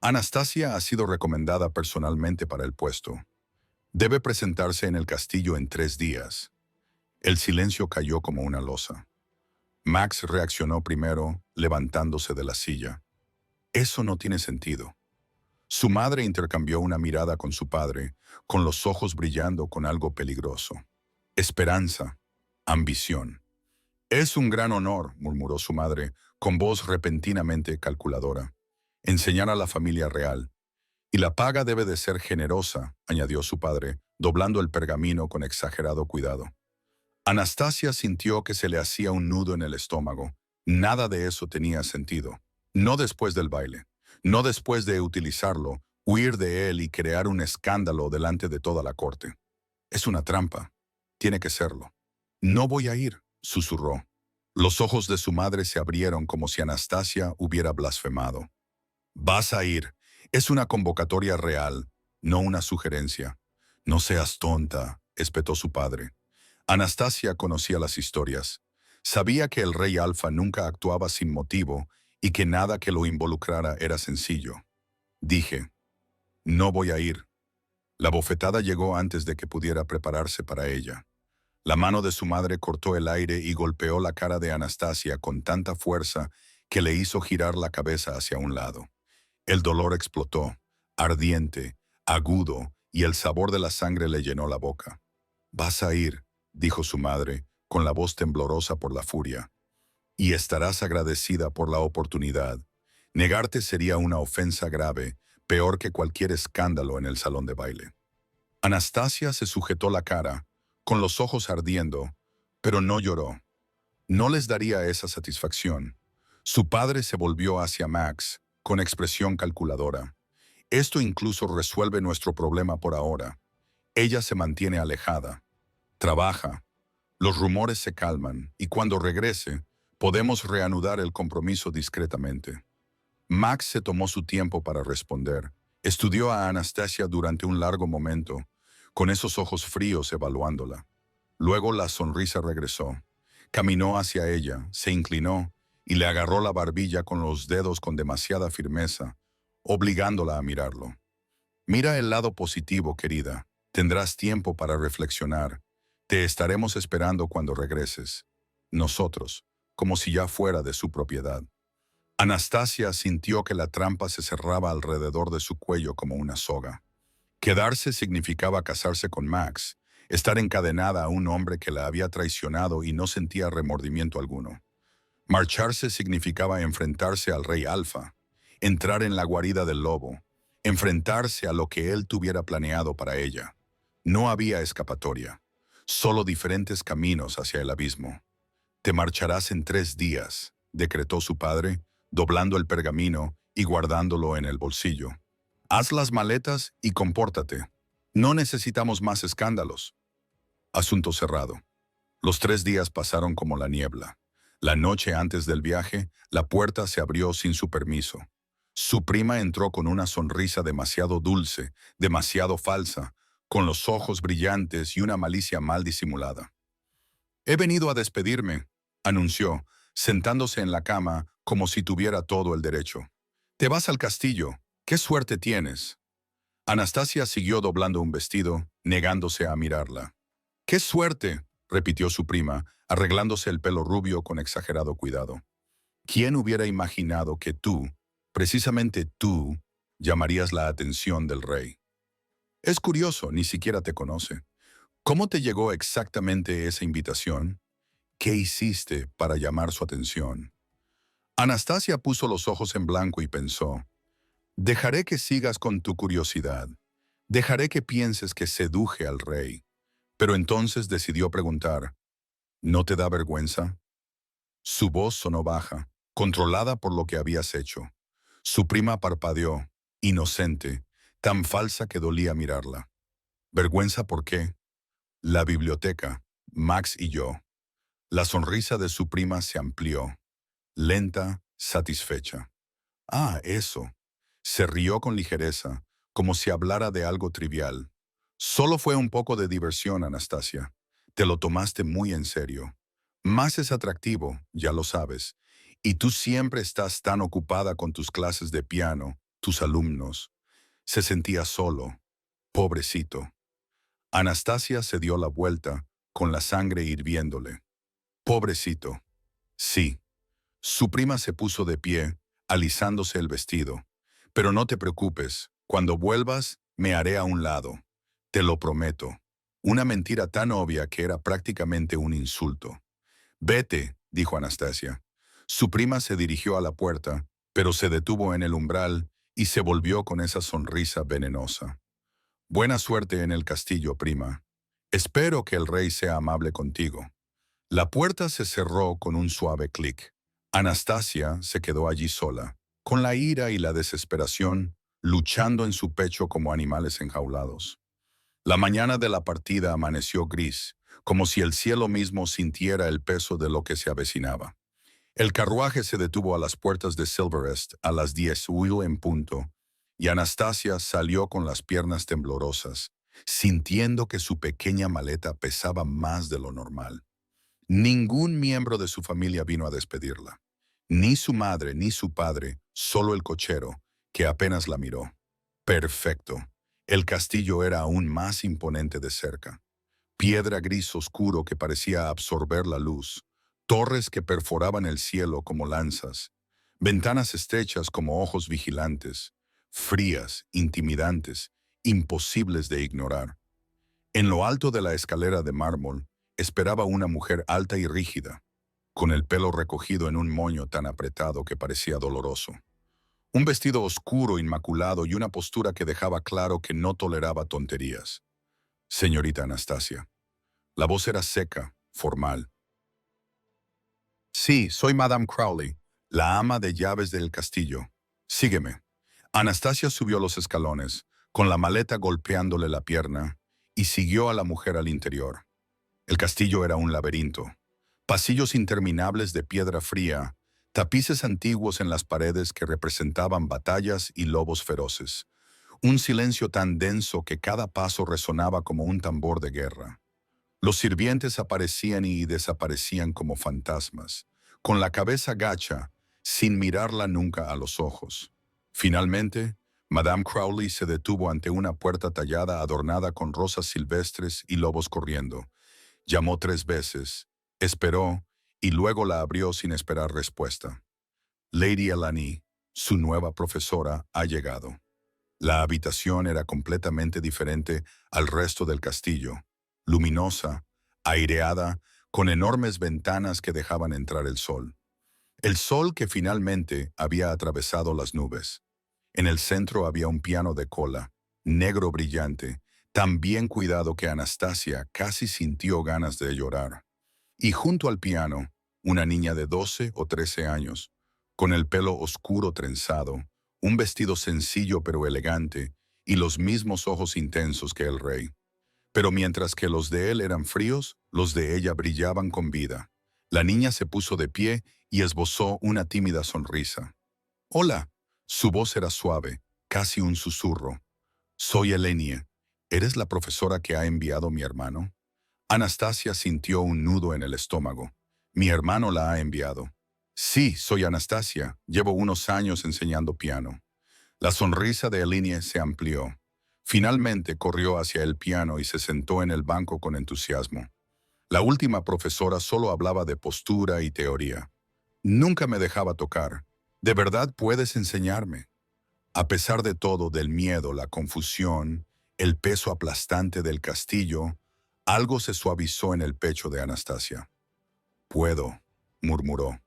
A: Anastasia ha sido recomendada personalmente para el puesto. Debe presentarse en el castillo en 3 días. El silencio cayó como una losa. Max reaccionó primero, levantándose de la silla. Eso no tiene sentido. Su madre intercambió una mirada con su padre, con los ojos brillando con algo peligroso. Esperanza, ambición. Es un gran honor, murmuró su madre, con voz repentinamente calculadora. Enseñar a la familia real. Y la paga debe de ser generosa, añadió su padre, doblando el pergamino con exagerado cuidado. Anastasia sintió que se le hacía un nudo en el estómago. Nada de eso tenía sentido. No después del baile. No después de utilizarlo, huir de él y crear un escándalo delante de toda la corte. Es una trampa. Tiene que serlo. No voy a ir, susurró. Los ojos de su madre se abrieron como si Anastasia hubiera blasfemado. Vas a ir. Es una convocatoria real, no una sugerencia. No seas tonta, espetó su padre. Anastasia conocía las historias. Sabía que el rey Alfa nunca actuaba sin motivo y que nada que lo involucrara era sencillo. Dije, no voy a ir. La bofetada llegó antes de que pudiera prepararse para ella. La mano de su madre cortó el aire y golpeó la cara de Anastasia con tanta fuerza que le hizo girar la cabeza hacia un lado. El dolor explotó, ardiente, agudo, y el sabor de la sangre le llenó la boca. «Vas a ir», dijo su madre, con la voz temblorosa por la furia, «y estarás agradecida por la oportunidad. Negarte sería una ofensa grave, peor que cualquier escándalo en el salón de baile». Anastasia se sujetó la cara, con los ojos ardiendo, pero no lloró. No les daría esa satisfacción. Su padre se volvió hacia Max, con expresión calculadora. «Esto incluso resuelve nuestro problema por ahora. Ella se mantiene alejada. Trabaja. Los rumores se calman, y cuando regrese, podemos reanudar el compromiso discretamente». Max se tomó su tiempo para responder. Estudió a Anastasia durante un largo momento, con esos ojos fríos evaluándola. Luego la sonrisa regresó. Caminó hacia ella, se inclinó y le agarró la barbilla con los dedos con demasiada firmeza, obligándola a mirarlo. «Mira el lado positivo, querida. Tendrás tiempo para reflexionar. Te estaremos esperando cuando regreses. Nosotros, como si ya fuera de su propiedad». Anastasia sintió que la trampa se cerraba alrededor de su cuello como una soga. Quedarse significaba casarse con Max, estar encadenada a un hombre que la había traicionado y no sentía remordimiento alguno. Marcharse significaba enfrentarse al rey Alfa, entrar en la guarida del lobo, enfrentarse a lo que él tuviera planeado para ella. No había escapatoria, solo diferentes caminos hacia el abismo. «Te marcharás en 3 días», decretó su padre, doblando el pergamino y guardándolo en el bolsillo. «Haz las maletas y compórtate. No necesitamos más escándalos». Asunto cerrado. Los 3 días pasaron como la niebla. La noche antes del viaje, la puerta se abrió sin su permiso. Su prima entró con una sonrisa demasiado dulce, demasiado falsa, con los ojos brillantes y una malicia mal disimulada. «He venido a despedirme», anunció, sentándose en la cama como si tuviera todo el derecho. «Te vas al castillo. ¡Qué suerte tienes!». Anastasia siguió doblando un vestido, negándose a mirarla. «¡Qué suerte!», repitió su prima, arreglándose el pelo rubio con exagerado cuidado. «¿Quién hubiera imaginado que tú, precisamente tú, llamarías la atención del rey? Es curioso, ni siquiera te conoce. ¿Cómo te llegó exactamente esa invitación? ¿Qué hiciste para llamar su atención?». Anastasia puso los ojos en blanco y pensó, «Dejaré que sigas con tu curiosidad. Dejaré que pienses que seduje al rey». Pero entonces decidió preguntar, «¿No te da vergüenza?». Su voz sonó baja, controlada por lo que habías hecho. Su prima parpadeó, inocente, tan falsa que dolía mirarla. «¿Vergüenza por qué?». «La biblioteca, Max y yo». La sonrisa de su prima se amplió, lenta, satisfecha. «Ah, eso». Se rió con ligereza, como si hablara de algo trivial. «Solo fue un poco de diversión, Anastasia. Te lo tomaste muy en serio. Max es atractivo, ya lo sabes, y tú siempre estás tan ocupada con tus clases de piano, tus alumnos». Se sentía solo. Pobrecito. Anastasia se dio la vuelta, con la sangre hirviéndole. «Pobrecito». «Sí». Su prima se puso de pie, alisándose el vestido. «Pero no te preocupes, cuando vuelvas, me haré a un lado. Te lo prometo». Una mentira tan obvia que era prácticamente un insulto. «Vete», dijo Anastasia. Su prima se dirigió a la puerta, pero se detuvo en el umbral y se volvió con esa sonrisa venenosa. «Buena suerte en el castillo, prima. Espero que el rey sea amable contigo». La puerta se cerró con un suave clic. Anastasia se quedó allí sola, con la ira y la desesperación luchando en su pecho como animales enjaulados. La mañana de la partida amaneció gris, como si el cielo mismo sintiera el peso de lo que se avecinaba. El carruaje se detuvo a las puertas de Silverest a las 10:00 en punto, y Anastasia salió con las piernas temblorosas, sintiendo que su pequeña maleta pesaba más de lo normal. Ningún miembro de su familia vino a despedirla. Ni su madre ni su padre, solo el cochero, que apenas la miró. Perfecto. El castillo era aún más imponente de cerca. Piedra gris oscuro que parecía absorber la luz, torres que perforaban el cielo como lanzas, ventanas estrechas como ojos vigilantes, frías, intimidantes, imposibles de ignorar. En lo alto de la escalera de mármol esperaba una mujer alta y rígida, con el pelo recogido en un moño tan apretado que parecía doloroso. Un vestido oscuro, inmaculado y una postura que dejaba claro que no toleraba tonterías. Señorita Anastasia. La voz era seca, formal. Sí, soy Madame Crowley, la ama de llaves del castillo. Sígueme. Anastasia subió los escalones, con la maleta golpeándole la pierna, y siguió a la mujer al interior. El castillo era un laberinto. Pasillos interminables de piedra fría, tapices antiguos en las paredes que representaban batallas y lobos feroces. Un silencio tan denso que cada paso resonaba como un tambor de guerra. Los sirvientes aparecían y desaparecían como fantasmas, con la cabeza gacha, sin mirarla nunca a los ojos. Finalmente, Madame Crowley se detuvo ante una puerta tallada adornada con rosas silvestres y lobos corriendo. Llamó 3 veces, esperó y luego la abrió sin esperar respuesta. Lady Elani, su nueva profesora, ha llegado. La habitación era completamente diferente al resto del castillo, luminosa, aireada, con enormes ventanas que dejaban entrar el sol. El sol que finalmente había atravesado las nubes. En el centro había un piano de cola, negro brillante, tan bien cuidado que Anastasia casi sintió ganas de llorar. Y junto al piano, una niña de 12 o 13 años, con el pelo oscuro trenzado, un vestido sencillo pero elegante, y los mismos ojos intensos que el rey. Pero mientras que los de él eran fríos, los de ella brillaban con vida. La niña se puso de pie y esbozó una tímida sonrisa. «Hola». Su voz era suave, casi un susurro. «Soy Elenie. ¿Eres la profesora que ha enviado mi hermano?» Anastasia sintió un nudo en el estómago. «Mi hermano la ha enviado». «Sí, soy Anastasia. Llevo unos años enseñando piano». La sonrisa de Elenie se amplió. Finalmente corrió hacia el piano y se sentó en el banco con entusiasmo. La última profesora solo hablaba de postura y teoría. Nunca me dejaba tocar. ¿De verdad puedes enseñarme? A pesar de todo, del miedo, la confusión, el peso aplastante del castillo, algo se suavizó en el pecho de Anastasia. «Puedo», murmuró.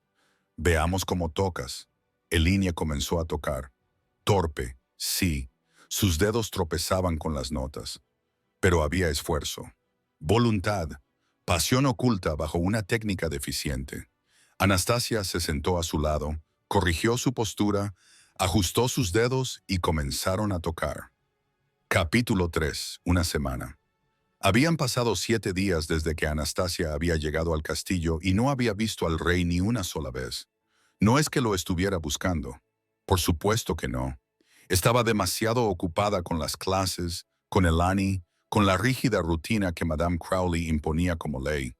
A: «Veamos cómo tocas». Elenie comenzó a tocar. Torpe, sí. Sus dedos tropezaban con las notas. Pero había esfuerzo. Voluntad. Pasión oculta bajo una técnica deficiente. Anastasia se sentó a su lado, corrigió su postura, ajustó sus dedos y comenzaron a tocar. Capítulo 3. Una semana. Habían pasado 7 días desde que Anastasia había llegado al castillo y no había visto al rey ni una sola vez. No es que lo estuviera buscando. Por supuesto que no. Estaba demasiado ocupada con las clases, con Elani, con la rígida rutina que Madame Crowley imponía como ley.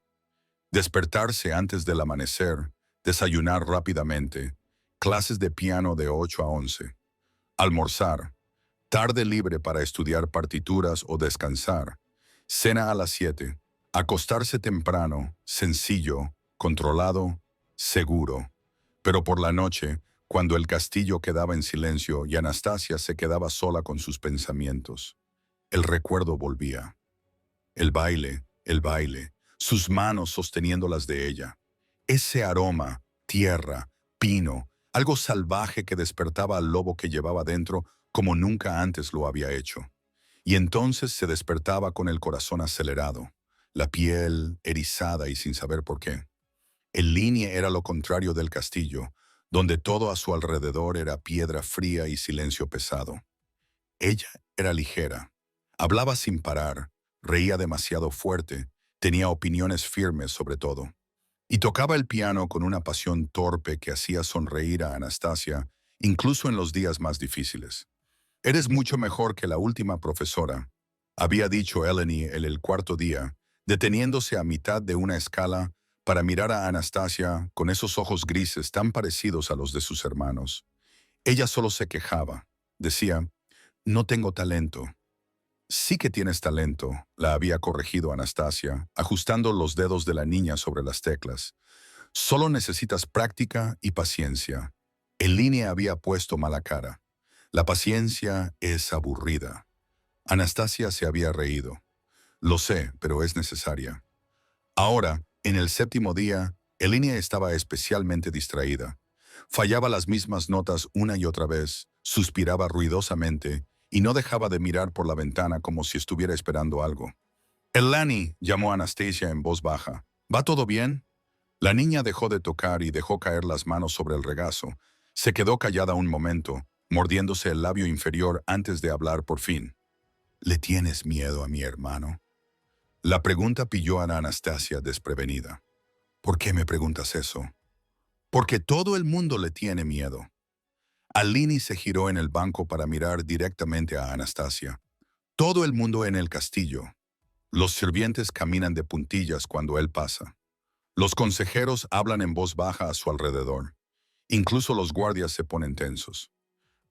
A: Despertarse antes del amanecer, desayunar rápidamente, clases de piano de 8 a 11, almorzar, tarde libre para estudiar partituras o descansar, cena a las 7, acostarse temprano, sencillo, controlado, seguro. Pero por la noche, cuando el castillo quedaba en silencio y Anastasia se quedaba sola con sus pensamientos, el recuerdo volvía. El baile, sus manos sosteniendo las de ella. Ese aroma, tierra, pino, algo salvaje que despertaba al lobo que llevaba dentro como nunca antes lo había hecho. Y entonces se despertaba con el corazón acelerado, la piel erizada y sin saber por qué. El línea era lo contrario del castillo, donde todo a su alrededor era piedra fría y silencio pesado. Ella era ligera, hablaba sin parar, reía demasiado fuerte, tenía opiniones firmes sobre todo, y tocaba el piano con una pasión torpe que hacía sonreír a Anastasia, incluso en los días más difíciles. Eres mucho mejor que la última profesora, había dicho Eleni el cuarto día, deteniéndose a mitad de una escala para mirar a Anastasia con esos ojos grises tan parecidos a los de sus hermanos. Ella solo se quejaba. Decía, no tengo talento. Sí que tienes talento, la había corregido Anastasia, ajustando los dedos de la niña sobre las teclas. Solo necesitas práctica y paciencia. En línea había puesto mala cara. La paciencia es aburrida. Anastasia se había reído. Lo sé, pero es necesaria. Ahora, en el séptimo día, Elinia estaba especialmente distraída. Fallaba las mismas notas una y otra vez, suspiraba ruidosamente y no dejaba de mirar por la ventana como si estuviera esperando algo. Elani, llamó Anastasia en voz baja. ¿Va todo bien? La niña dejó de tocar y dejó caer las manos sobre el regazo. Se quedó callada un momento, mordiéndose el labio inferior antes de hablar por fin. ¿Le tienes miedo a mi hermano? La pregunta pilló a Anastasia desprevenida. ¿Por qué me preguntas eso? Porque todo el mundo le tiene miedo. Alini se giró en el banco para mirar directamente a Anastasia. Todo el mundo en el castillo. Los sirvientes caminan de puntillas cuando él pasa. Los consejeros hablan en voz baja a su alrededor. Incluso los guardias se ponen tensos.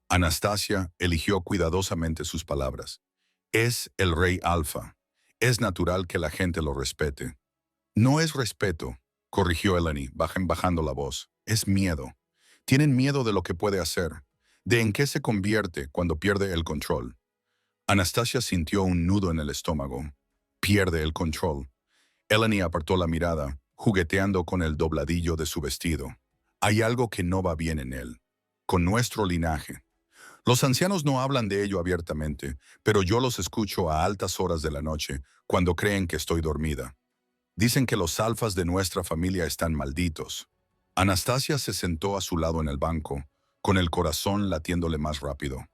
A: Anastasia eligió cuidadosamente sus palabras. Es el rey Alfa. Es natural que la gente lo respete. No es respeto, corrigió Eleni, bajando la voz. Es miedo. Tienen miedo de lo que puede hacer, de en qué se convierte cuando pierde el control. Anastasia sintió un nudo en el estómago. Pierde el control. Eleni apartó la mirada, jugueteando con el dobladillo de su vestido. Hay algo que no va bien en él. Con nuestro linaje. Los ancianos no hablan de ello abiertamente, pero yo los escucho a altas horas de la noche, cuando creen que estoy dormida. Dicen que los alfas de nuestra familia están malditos. Anastasia se sentó a su lado en el banco, con el corazón latiéndole más rápido.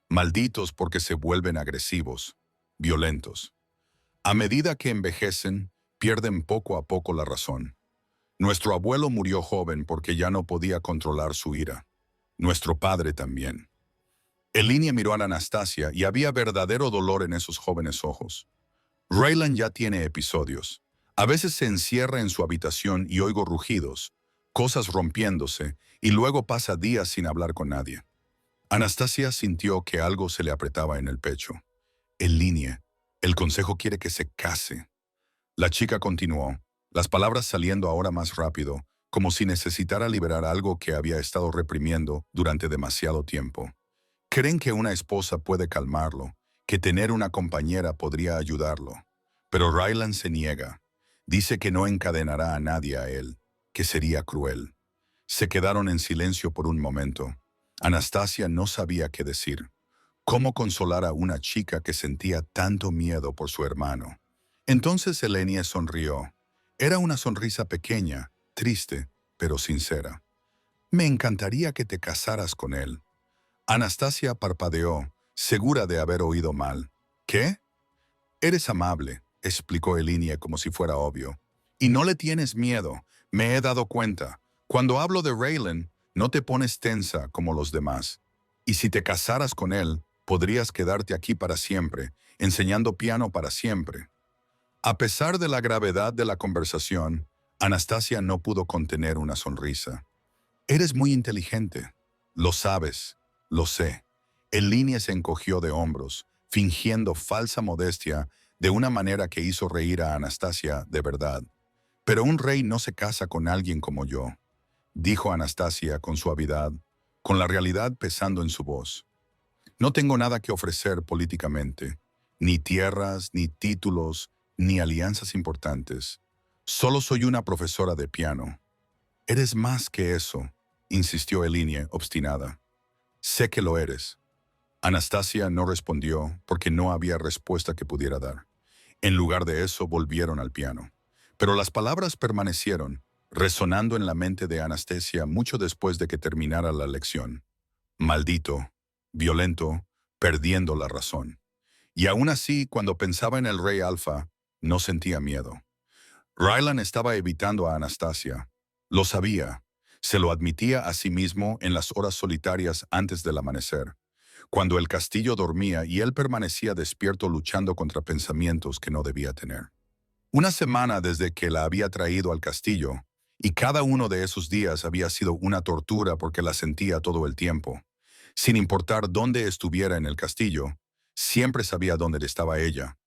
A: Malditos porque se vuelven agresivos, violentos. A medida que envejecen, pierden poco a poco la razón. Nuestro abuelo murió joven porque ya no podía controlar su ira. Nuestro padre también. Elinia miró a Anastasia y había verdadero dolor en esos jóvenes ojos. Raylan ya tiene episodios. A veces se encierra en su habitación y oigo rugidos, cosas rompiéndose, y luego pasa días sin hablar con nadie. Anastasia sintió que algo se le apretaba en el pecho. Elinia, el consejo quiere que se case. La chica continuó, las palabras saliendo ahora más rápido, como si necesitara liberar algo que había estado reprimiendo durante demasiado tiempo. Creen que una esposa puede calmarlo, que tener una compañera podría ayudarlo. Pero Raylan se niega. Dice que no encadenará a nadie a él, que sería cruel. Se quedaron en silencio por un momento. Anastasia no sabía qué decir. ¿Cómo consolar a una chica que sentía tanto miedo por su hermano? Entonces Elenia sonrió. Era una sonrisa pequeña, triste, pero sincera. Me encantaría que te casaras con él. Anastasia parpadeó, segura de haber oído mal. ¿Qué? Eres amable, explicó Elinia como si fuera obvio. Y no le tienes miedo, me he dado cuenta. Cuando hablo de Raylan, no te pones tensa como los demás. Y si te casaras con él, podrías quedarte aquí para siempre, enseñando piano para siempre. A pesar de la gravedad de la conversación, Anastasia no pudo contener una sonrisa. Eres muy inteligente. Lo sabes, lo sé. Elinia se encogió de hombros, fingiendo falsa modestia de una manera que hizo reír a Anastasia de verdad. Pero un rey no se casa con alguien como yo, dijo Anastasia con suavidad, con la realidad pesando en su voz. No tengo nada que ofrecer políticamente, ni tierras, ni títulos, ni alianzas importantes. Solo soy una profesora de piano. Eres más que eso, insistió Elinia, obstinada. Sé que lo eres. Anastasia no respondió porque no había respuesta que pudiera dar. En lugar de eso volvieron al piano. Pero las palabras permanecieron, resonando en la mente de Anastasia mucho después de que terminara la lección. Maldito, violento, perdiendo la razón. Y aún así, cuando pensaba en el rey Alfa, no sentía miedo. Raylan estaba evitando a Anastasia. Lo sabía. Se lo admitía a sí mismo en las horas solitarias antes del amanecer. cuando el castillo dormía y él permanecía despierto luchando contra pensamientos que no debía tener. Una semana desde que la había traído al castillo, y cada uno de esos días había sido una tortura porque la sentía todo el tiempo. Sin importar dónde estuviera en el castillo, siempre sabía dónde estaba ella,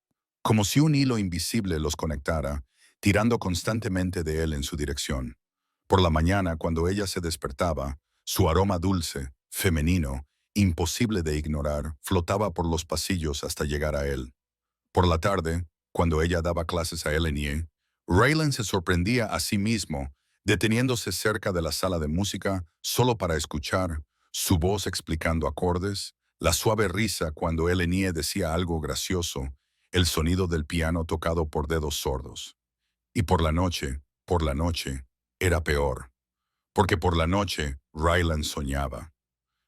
A: como si un hilo invisible los conectara, tirando constantemente de él en su dirección. Por la mañana, cuando ella se despertaba, su aroma dulce, femenino, imposible de ignorar, flotaba por los pasillos hasta llegar a él. Por la tarde, cuando ella daba clases a Elenie, Raylan se sorprendía a sí mismo, deteniéndose cerca de la sala de música solo para escuchar su voz explicando acordes, la suave risa cuando Elenie decía algo gracioso, el sonido del piano tocado por dedos sordos. Y por la noche, era peor, porque por la noche Raylan soñaba.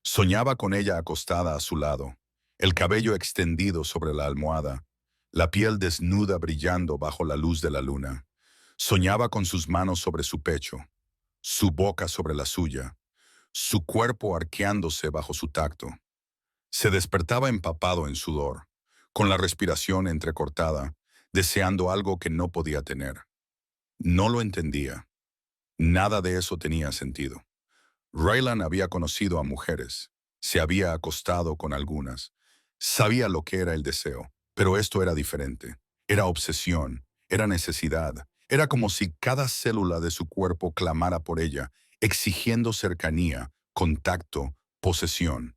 A: Soñaba con ella acostada a su lado, el cabello extendido sobre la almohada, la piel desnuda brillando bajo la luz de la luna. Soñaba con sus manos sobre su pecho, su boca sobre la suya, su cuerpo arqueándose bajo su tacto. Se despertaba empapado en sudor, con la respiración entrecortada, deseando algo que no podía tener. No lo entendía. Nada de eso tenía sentido. Raylan había conocido a mujeres, se había acostado con algunas, sabía lo que era el deseo, pero esto era diferente. Era obsesión, era necesidad, era como si cada célula de su cuerpo clamara por ella, exigiendo cercanía, contacto, posesión.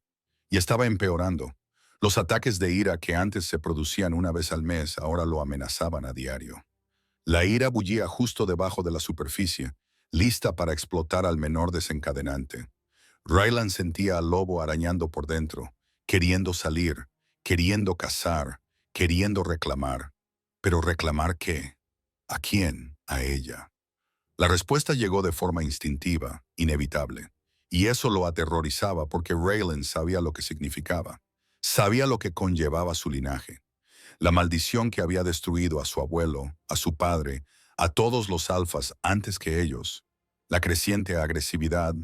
A: Y estaba empeorando. Los ataques de ira que antes se producían una vez al mes ahora lo amenazaban a diario. La ira bullía justo debajo de la superficie, lista para explotar al menor desencadenante. Raylan sentía al lobo arañando por dentro, queriendo salir, queriendo cazar, queriendo reclamar. ¿Pero reclamar qué? ¿A quién? A ella. La respuesta llegó de forma instintiva, inevitable. Y eso lo aterrorizaba porque Raylan sabía lo que significaba. Sabía lo que conllevaba su linaje. La maldición que había destruido a su abuelo, a su padre, a todos los alfas antes que ellos. La creciente agresividad,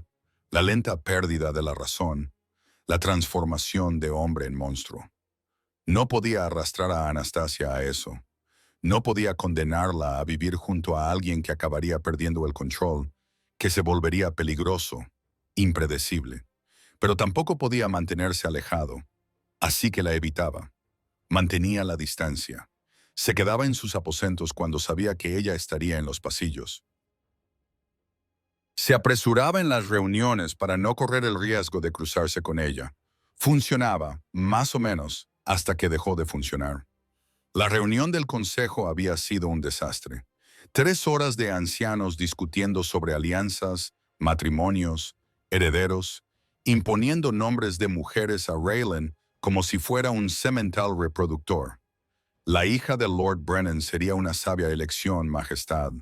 A: la lenta pérdida de la razón, la transformación de hombre en monstruo. No podía arrastrar a Anastasia a eso. No podía condenarla a vivir junto a alguien que acabaría perdiendo el control, que se volvería peligroso, impredecible. Pero tampoco podía mantenerse alejado, así que la evitaba. Mantenía la distancia. Se quedaba en sus aposentos cuando sabía que ella estaría en los pasillos. Se apresuraba en las reuniones para no correr el riesgo de cruzarse con ella. Funcionaba, más o menos, hasta que dejó de funcionar. La reunión del consejo había sido un desastre. 3 horas de ancianos discutiendo sobre alianzas, matrimonios, herederos, imponiendo nombres de mujeres a Raylan como si fuera un semental reproductor. La hija del Lord Brennan sería una sabia elección, Majestad.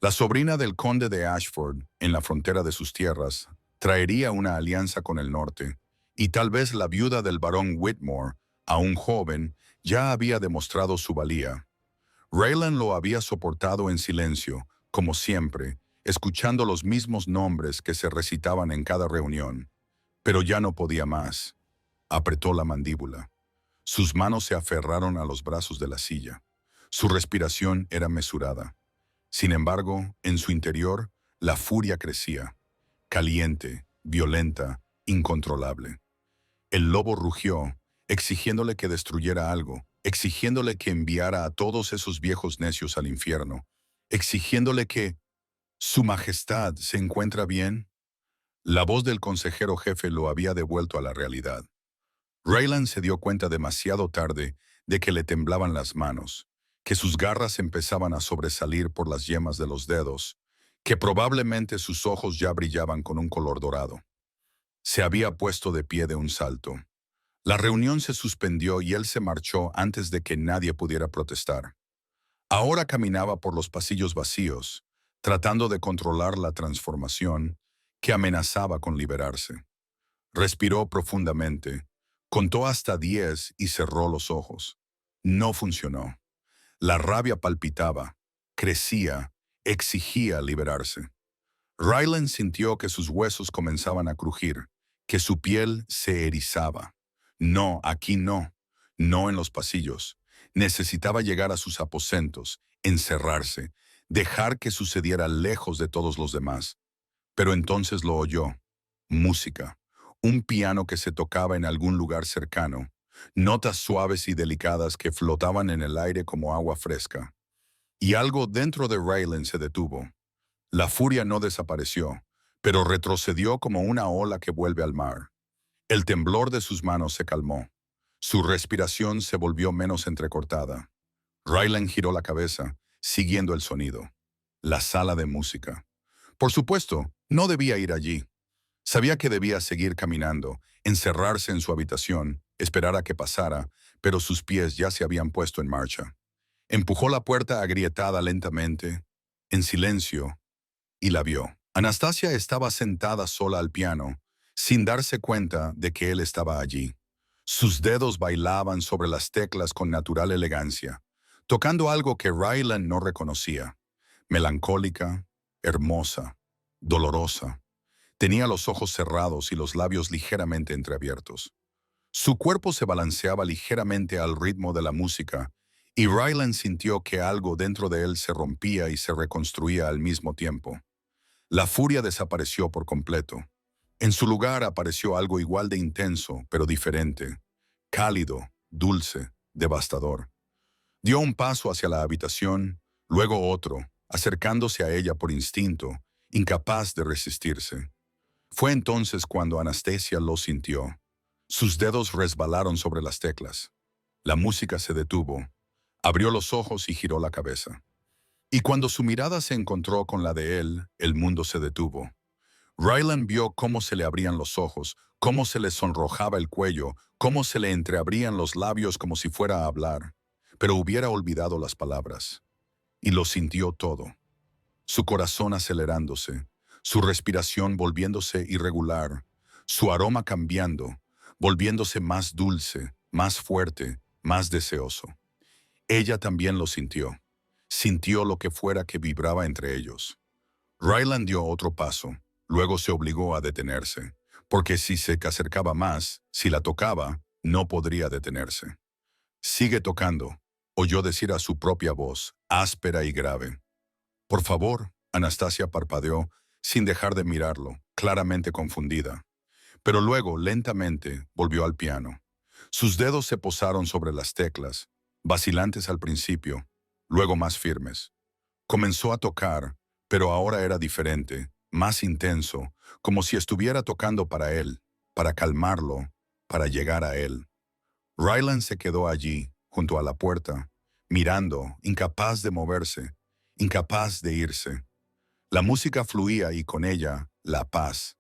A: La sobrina del conde de Ashford, en la frontera de sus tierras, traería una alianza con el norte, y tal vez la viuda del barón Whitmore, aún joven, ya había demostrado su valía. Raylan lo había soportado en silencio, como siempre, escuchando los mismos nombres que se recitaban en cada reunión. Pero ya no podía más. Apretó la mandíbula. Sus manos se aferraron a los brazos de la silla. Su respiración era mesurada. Sin embargo, en su interior, la furia crecía, caliente, violenta, incontrolable. El lobo rugió, exigiéndole que destruyera algo, exigiéndole que enviara a todos esos viejos necios al infierno, exigiéndole que «¿Su Majestad se encuentra bien?» La voz del consejero jefe lo había devuelto a la realidad. Raylan se dio cuenta demasiado tarde de que le temblaban las manos, que sus garras empezaban a sobresalir por las yemas de los dedos, que probablemente sus ojos ya brillaban con un color dorado. Se había puesto de pie de un salto. La reunión se suspendió y él se marchó antes de que nadie pudiera protestar. Ahora caminaba por los pasillos vacíos, tratando de controlar la transformación que amenazaba con liberarse. Respiró profundamente, contó hasta 10 y cerró los ojos. No funcionó. La rabia palpitaba, crecía, exigía liberarse. Raylan sintió que sus huesos comenzaban a crujir, que su piel se erizaba. No, aquí no. No en los pasillos. Necesitaba llegar a sus aposentos, encerrarse, dejar que sucediera lejos de todos los demás. Pero entonces lo oyó. Música. Un piano que se tocaba en algún lugar cercano. Notas suaves y delicadas que flotaban en el aire como agua fresca. Y algo dentro de Raylan se detuvo. La furia no desapareció, pero retrocedió como una ola que vuelve al mar. El temblor de sus manos se calmó. Su respiración se volvió menos entrecortada. Raylan giró la cabeza, siguiendo el sonido. La sala de música. Por supuesto, no debía ir allí. Sabía que debía seguir caminando, encerrarse en su habitación, esperar a que pasara, pero sus pies ya se habían puesto en marcha. Empujó la puerta agrietada lentamente, en silencio, y la vio. Anastasia estaba sentada sola al piano, sin darse cuenta de que él estaba allí. Sus dedos bailaban sobre las teclas con natural elegancia, tocando algo que Raylan no reconocía. Melancólica, hermosa, dolorosa. Tenía los ojos cerrados y los labios ligeramente entreabiertos. Su cuerpo se balanceaba ligeramente al ritmo de la música, y Raylan sintió que algo dentro de él se rompía y se reconstruía al mismo tiempo. La furia desapareció por completo. En su lugar apareció algo igual de intenso, pero diferente, cálido, dulce, devastador. Dio un paso hacia la habitación, luego otro, acercándose a ella por instinto, incapaz de resistirse. Fue entonces cuando Anastasia lo sintió. Sus dedos resbalaron sobre las teclas. La música se detuvo. Abrió los ojos y giró la cabeza. Y cuando su mirada se encontró con la de él, el mundo se detuvo. Raylan vio cómo se le abrían los ojos, cómo se le sonrojaba el cuello, cómo se le entreabrían los labios como si fuera a hablar, pero hubiera olvidado las palabras. Y lo sintió todo. Su corazón acelerándose, su respiración volviéndose irregular, su aroma cambiando, volviéndose más dulce, más fuerte, más deseoso. Ella también lo sintió. Sintió lo que fuera que vibraba entre ellos. Raylan dio otro paso, luego se obligó a detenerse, porque si se acercaba más, si la tocaba, no podría detenerse. «Sigue tocando», oyó decir a su propia voz, áspera y grave. «Por favor», Anastasia parpadeó, sin dejar de mirarlo, claramente confundida. Pero luego, lentamente, volvió al piano. Sus dedos se posaron sobre las teclas, vacilantes al principio, luego más firmes. Comenzó a tocar, pero ahora era diferente, más intenso, como si estuviera tocando para él, para calmarlo, para llegar a él. Raylan se quedó allí, junto a la puerta, mirando, incapaz de moverse, incapaz de irse. La música fluía y con ella, la paz,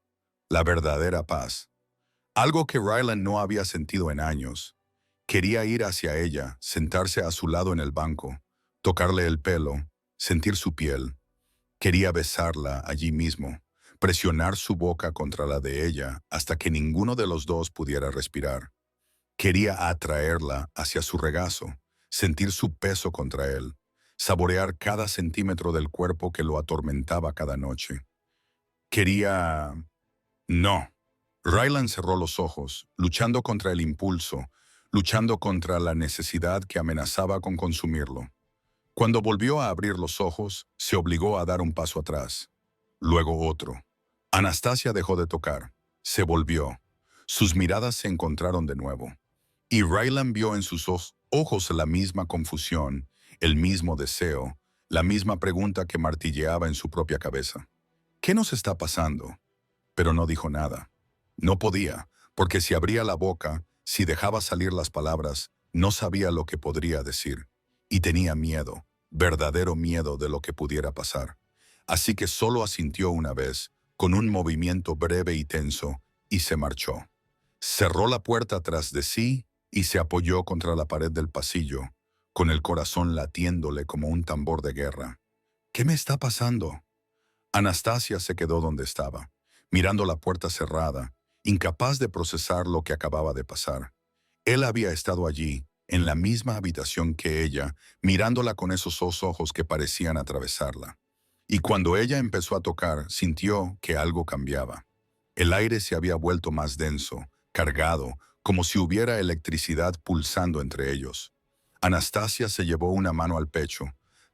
A: la verdadera paz. Algo que Raylan no había sentido en años. Quería ir hacia ella, sentarse a su lado en el banco, tocarle el pelo, sentir su piel. Quería besarla allí mismo, presionar su boca contra la de ella hasta que ninguno de los dos pudiera respirar. Quería atraerla hacia su regazo, sentir su peso contra él, saborear cada centímetro del cuerpo que lo atormentaba cada noche. Quería... No. Raylan cerró los ojos, luchando contra el impulso, luchando contra la necesidad que amenazaba con consumirlo. Cuando volvió a abrir los ojos, se obligó a dar un paso atrás, luego otro. Anastasia dejó de tocar, se volvió. Sus miradas se encontraron de nuevo. Y Raylan vio en sus ojos la misma confusión, el mismo deseo, la misma pregunta que martilleaba en su propia cabeza. ¿Qué nos está pasando? Pero no dijo nada. No podía, porque si abría la boca, si dejaba salir las palabras, no sabía lo que podría decir. Y tenía miedo, verdadero miedo de lo que pudiera pasar. Así que solo asintió una vez, con un movimiento breve y tenso, y se marchó. Cerró la puerta tras de sí y se apoyó contra la pared del pasillo, con el corazón latiéndole como un tambor de guerra. ¿Qué me está pasando? Anastasia se quedó donde estaba, mirando la puerta cerrada, incapaz de procesar lo que acababa de pasar. Él había estado allí, en la misma habitación que ella, mirándola con esos ojos que parecían atravesarla. Y cuando ella empezó a tocar, sintió que algo cambiaba. El aire se había vuelto más denso, cargado, como si hubiera electricidad pulsando entre ellos. Anastasia se llevó una mano al pecho,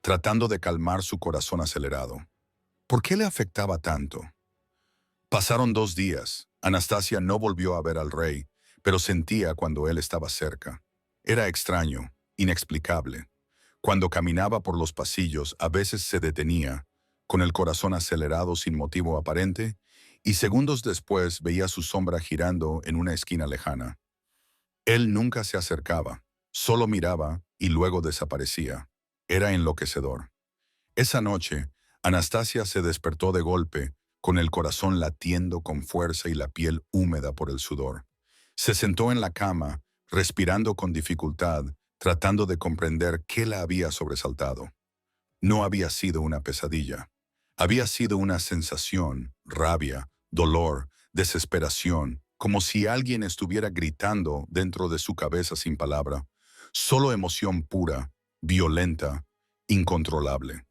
A: tratando de calmar su corazón acelerado. ¿Por qué le afectaba tanto? Pasaron 2 días. Anastasia no volvió a ver al rey, pero sentía cuando él estaba cerca. Era extraño, inexplicable. Cuando caminaba por los pasillos, a veces se detenía, con el corazón acelerado sin motivo aparente, y segundos después veía su sombra girando en una esquina lejana. Él nunca se acercaba, solo miraba y luego desaparecía. Era enloquecedor. Esa noche, Anastasia se despertó de golpe, con el corazón latiendo con fuerza y la piel húmeda por el sudor. Se sentó en la cama, respirando con dificultad, tratando de comprender qué la había sobresaltado. No había sido una pesadilla. Había sido una sensación, rabia, dolor, desesperación, como si alguien estuviera gritando dentro de su cabeza sin palabra. Solo emoción pura, violenta, incontrolable.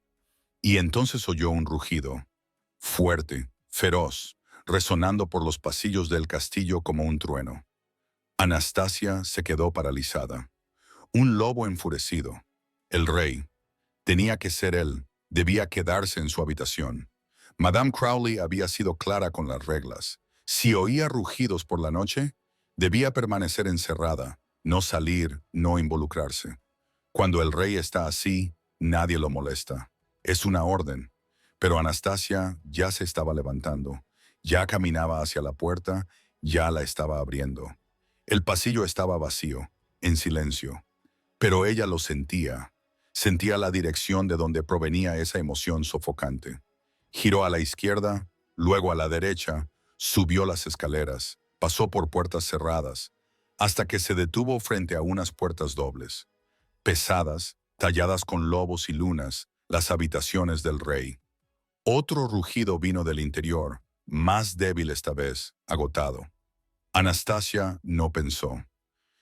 A: Y entonces oyó un rugido, fuerte, feroz, resonando por los pasillos del castillo como un trueno. Anastasia se quedó paralizada. Un lobo enfurecido. El rey. Tenía que ser él. Debía quedarse en su habitación. Madame Crowley había sido clara con las reglas. Si oía rugidos por la noche, debía permanecer encerrada, no salir, no involucrarse. Cuando el rey está así, nadie lo molesta. Es una orden. Pero Anastasia ya se estaba levantando. Ya caminaba hacia la puerta, ya la estaba abriendo. El pasillo estaba vacío, en silencio. Pero ella lo sentía. Sentía la dirección de donde provenía esa emoción sofocante. Giró a la izquierda, luego a la derecha, subió las escaleras, pasó por puertas cerradas, hasta que se detuvo frente a unas puertas dobles. Pesadas, talladas con lobos y lunas, las habitaciones del rey. Otro rugido vino del interior, más débil esta vez, agotado. Anastasia no pensó.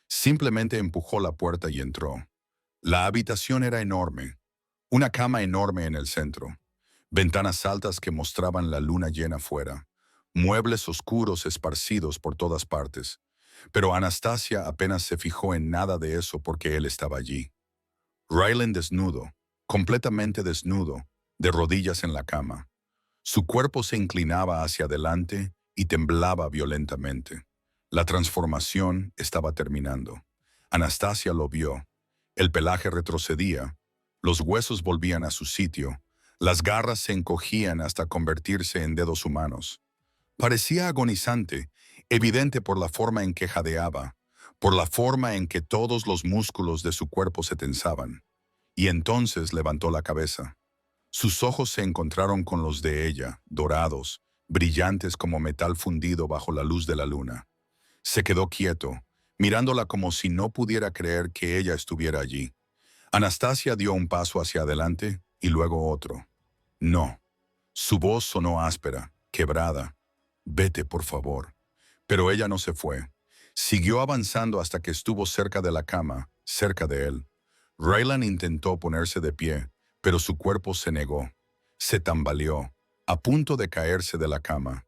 A: Simplemente empujó la puerta y entró. La habitación era enorme, una cama enorme en el centro, ventanas altas que mostraban la luna llena fuera, muebles oscuros esparcidos por todas partes. Pero Anastasia apenas se fijó en nada de eso porque él estaba allí. Ryland desnudo, completamente desnudo, de rodillas en la cama. Su cuerpo se inclinaba hacia adelante y temblaba violentamente. La transformación estaba terminando. Anastasia lo vio. El pelaje retrocedía, los huesos volvían a su sitio, las garras se encogían hasta convertirse en dedos humanos. Parecía agonizante, evidente por la forma en que jadeaba, por la forma en que todos los músculos de su cuerpo se tensaban. Y entonces levantó la cabeza. Sus ojos se encontraron con los de ella, dorados, brillantes como metal fundido bajo la luz de la luna. Se quedó quieto, mirándola como si no pudiera creer que ella estuviera allí. Anastasia dio un paso hacia adelante y luego otro. No. Su voz sonó áspera, quebrada. Vete, por favor. Pero ella no se fue. Siguió avanzando hasta que estuvo cerca de la cama, cerca de él. Raylan intentó ponerse de pie, pero su cuerpo se negó. Se tambaleó, a punto de caerse de la cama.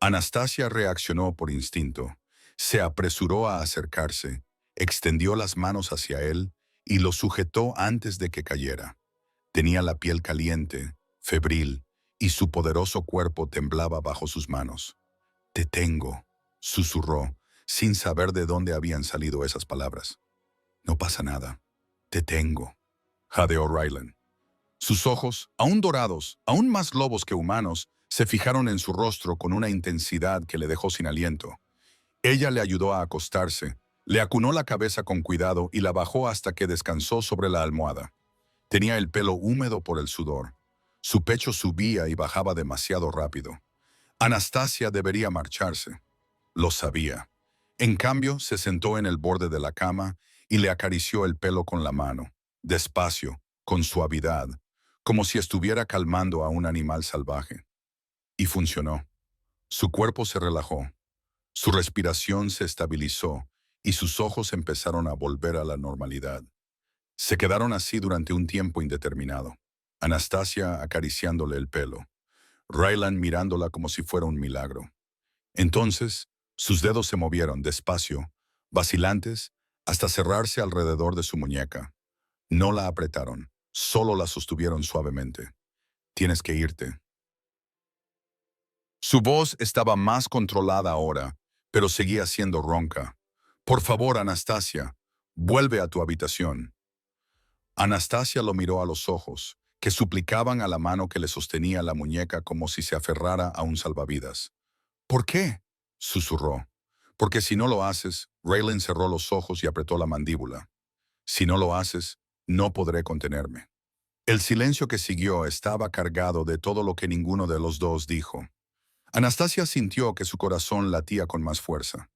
A: Anastasia reaccionó por instinto. Se apresuró a acercarse, extendió las manos hacia él y lo sujetó antes de que cayera. Tenía la piel caliente, febril, y su poderoso cuerpo temblaba bajo sus manos. «Te tengo», susurró, sin saber de dónde habían salido esas palabras. «No pasa nada. Te tengo», jadeó Ryland. Sus ojos, aún dorados, aún más lobos que humanos, se fijaron en su rostro con una intensidad que le dejó sin aliento. Ella le ayudó a acostarse, le acunó la cabeza con cuidado y la bajó hasta que descansó sobre la almohada. Tenía el pelo húmedo por el sudor. Su pecho subía y bajaba demasiado rápido. Anastasia debería marcharse. Lo sabía. En cambio, se sentó en el borde de la cama y le acarició el pelo con la mano, despacio, con suavidad, como si estuviera calmando a un animal salvaje. Y funcionó. Su cuerpo se relajó. Su respiración se estabilizó y sus ojos empezaron a volver a la normalidad. Se quedaron así durante un tiempo indeterminado. Anastasia acariciándole el pelo. Ryland mirándola como si fuera un milagro. Entonces, sus dedos se movieron despacio, vacilantes, hasta cerrarse alrededor de su muñeca. No la apretaron, solo la sostuvieron suavemente. Tienes que irte. Su voz estaba más controlada ahora, pero seguía siendo ronca. Por favor, Anastasia, vuelve a tu habitación. Anastasia lo miró a los ojos, que suplicaban a la mano que le sostenía la muñeca como si se aferrara a un salvavidas. ¿Por qué?, susurró. Porque si no lo haces, Raylan cerró los ojos y apretó la mandíbula. Si no lo haces, no podré contenerme. El silencio que siguió estaba cargado de todo lo que ninguno de los dos dijo. Anastasia sintió que su corazón latía con más fuerza.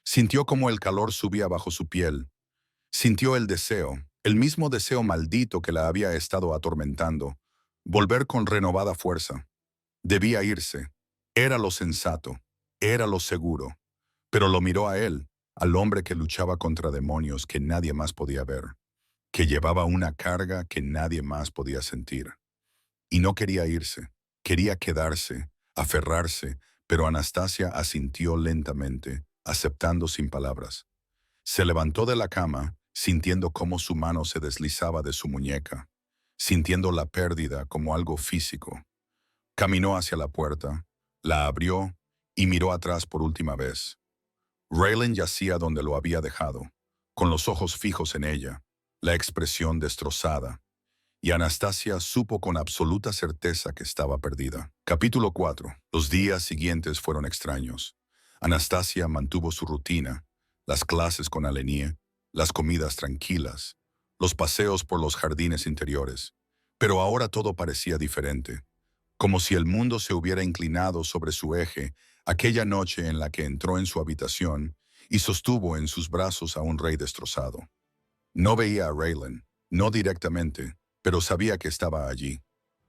A: Sintió como el calor subía bajo su piel. Sintió el mismo deseo maldito que la había estado atormentando, volver con renovada fuerza. Debía irse. Era lo sensato. Era lo seguro. Pero lo miró a él, al hombre que luchaba contra demonios que nadie más podía ver, que llevaba una carga que nadie más podía sentir. Y no quería irse. Quería quedarse, aferrarse, pero Anastasia asintió lentamente, aceptando sin palabras. Se levantó de la cama, sintiendo cómo su mano se deslizaba de su muñeca, sintiendo la pérdida como algo físico. Caminó hacia la puerta, la abrió y miró atrás por última vez. Raylan yacía donde lo había dejado, con los ojos fijos en ella, la expresión destrozada, y Anastasia supo con absoluta certeza que estaba perdida. Capítulo 4. Los días siguientes fueron extraños. Anastasia mantuvo su rutina, las clases con Alenie, las comidas tranquilas, los paseos por los jardines interiores. Pero ahora todo parecía diferente, como si el mundo se hubiera inclinado sobre su eje aquella noche en la que entró en su habitación y sostuvo en sus brazos a un rey destrozado. No veía a Raylan, no directamente, pero sabía que estaba allí.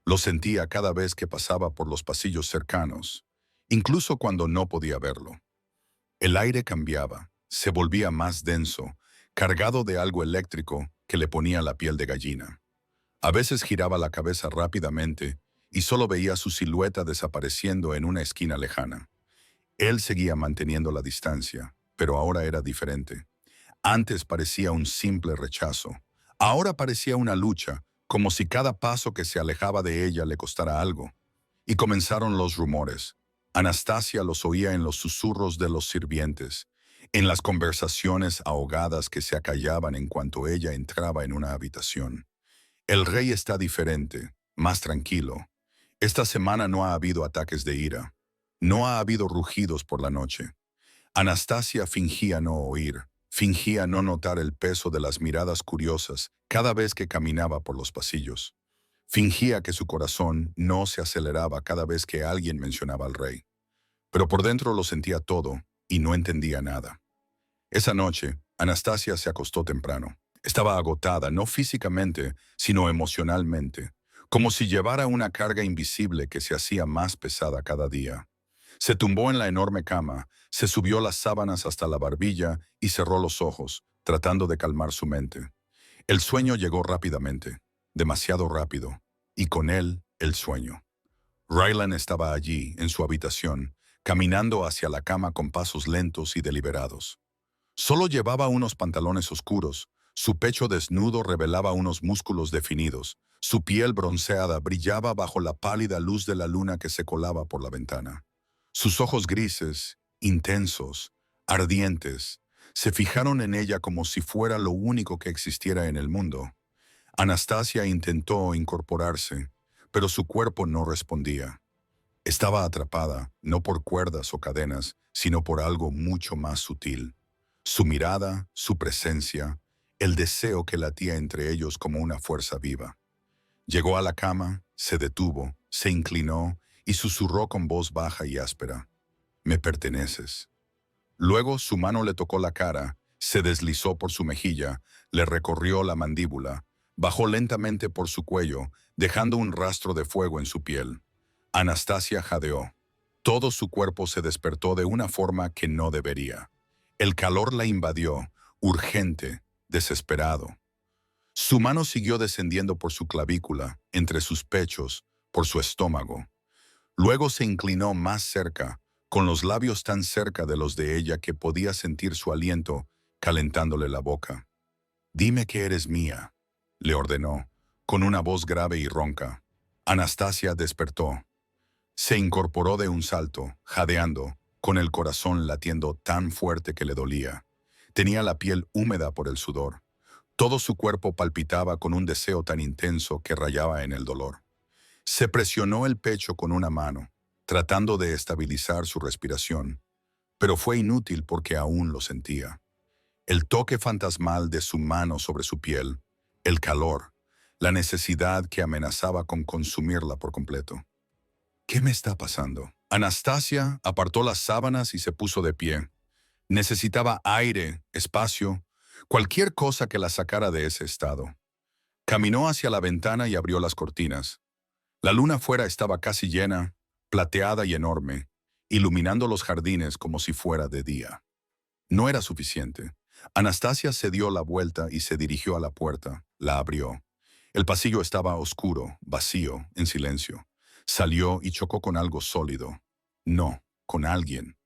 A: Lo sentía cada vez que pasaba por los pasillos cercanos, incluso cuando no podía verlo. El aire cambiaba, se volvía más denso, cargado de algo eléctrico que le ponía la piel de gallina. A veces giraba la cabeza rápidamente y solo veía su silueta desapareciendo en una esquina lejana. Él seguía manteniendo la distancia, pero ahora era diferente. Antes parecía un simple rechazo. Ahora parecía una lucha, como si cada paso que se alejaba de ella le costara algo. Y comenzaron los rumores. Anastasia los oía en los susurros de los sirvientes, en las conversaciones ahogadas que se acallaban en cuanto ella entraba en una habitación. El rey está diferente, más tranquilo. Esta semana no ha habido ataques de ira. No ha habido rugidos por la noche. Anastasia fingía no oír, fingía no notar el peso de las miradas curiosas cada vez que caminaba por los pasillos. Fingía que su corazón no se aceleraba cada vez que alguien mencionaba al rey. Pero por dentro lo sentía todo y no entendía nada. Esa noche, Anastasia se acostó temprano. Estaba agotada, no físicamente, sino emocionalmente, como si llevara una carga invisible que se hacía más pesada cada día. Se tumbó en la enorme cama, se subió las sábanas hasta la barbilla y cerró los ojos, tratando de calmar su mente. El sueño llegó rápidamente, demasiado rápido, y con él el sueño. Raylan estaba allí, en su habitación, caminando hacia la cama con pasos lentos y deliberados. Solo llevaba unos pantalones oscuros, su pecho desnudo revelaba unos músculos definidos, su piel bronceada brillaba bajo la pálida luz de la luna que se colaba por la ventana. Sus ojos grises, intensos, ardientes, se fijaron en ella como si fuera lo único que existiera en el mundo. Anastasia intentó incorporarse, pero su cuerpo no respondía. Estaba atrapada, no por cuerdas o cadenas, sino por algo mucho más sutil. Su mirada, su presencia, el deseo que latía entre ellos como una fuerza viva. Llegó a la cama, se detuvo, se inclinó y susurró con voz baja y áspera: «Me perteneces». Luego su mano le tocó la cara, se deslizó por su mejilla, le recorrió la mandíbula, bajó lentamente por su cuello, dejando un rastro de fuego en su piel. Anastasia jadeó. Todo su cuerpo se despertó de una forma que no debería. El calor la invadió, urgente, desesperado. Su mano siguió descendiendo por su clavícula, entre sus pechos, por su estómago. Luego se inclinó más cerca, con los labios tan cerca de los de ella que podía sentir su aliento calentándole la boca. «Dime que eres mía», le ordenó, con una voz grave y ronca. Anastasia despertó. Se incorporó de un salto, jadeando, con el corazón latiendo tan fuerte que le dolía. Tenía la piel húmeda por el sudor. Todo su cuerpo palpitaba con un deseo tan intenso que rayaba en el dolor. Se presionó el pecho con una mano, tratando de estabilizar su respiración, pero fue inútil porque aún lo sentía. El toque fantasmal de su mano sobre su piel, el calor, la necesidad que amenazaba con consumirla por completo. ¿Qué me está pasando? Anastasia apartó las sábanas y se puso de pie. Necesitaba aire, espacio, cualquier cosa que la sacara de ese estado. Caminó hacia la ventana y abrió las cortinas. La luna fuera estaba casi llena, plateada y enorme, iluminando los jardines como si fuera de día. No era suficiente. Anastasia se dio la vuelta y se dirigió a la puerta. La abrió. El pasillo estaba oscuro, vacío, en silencio. Salió y chocó con algo sólido. No, con alguien.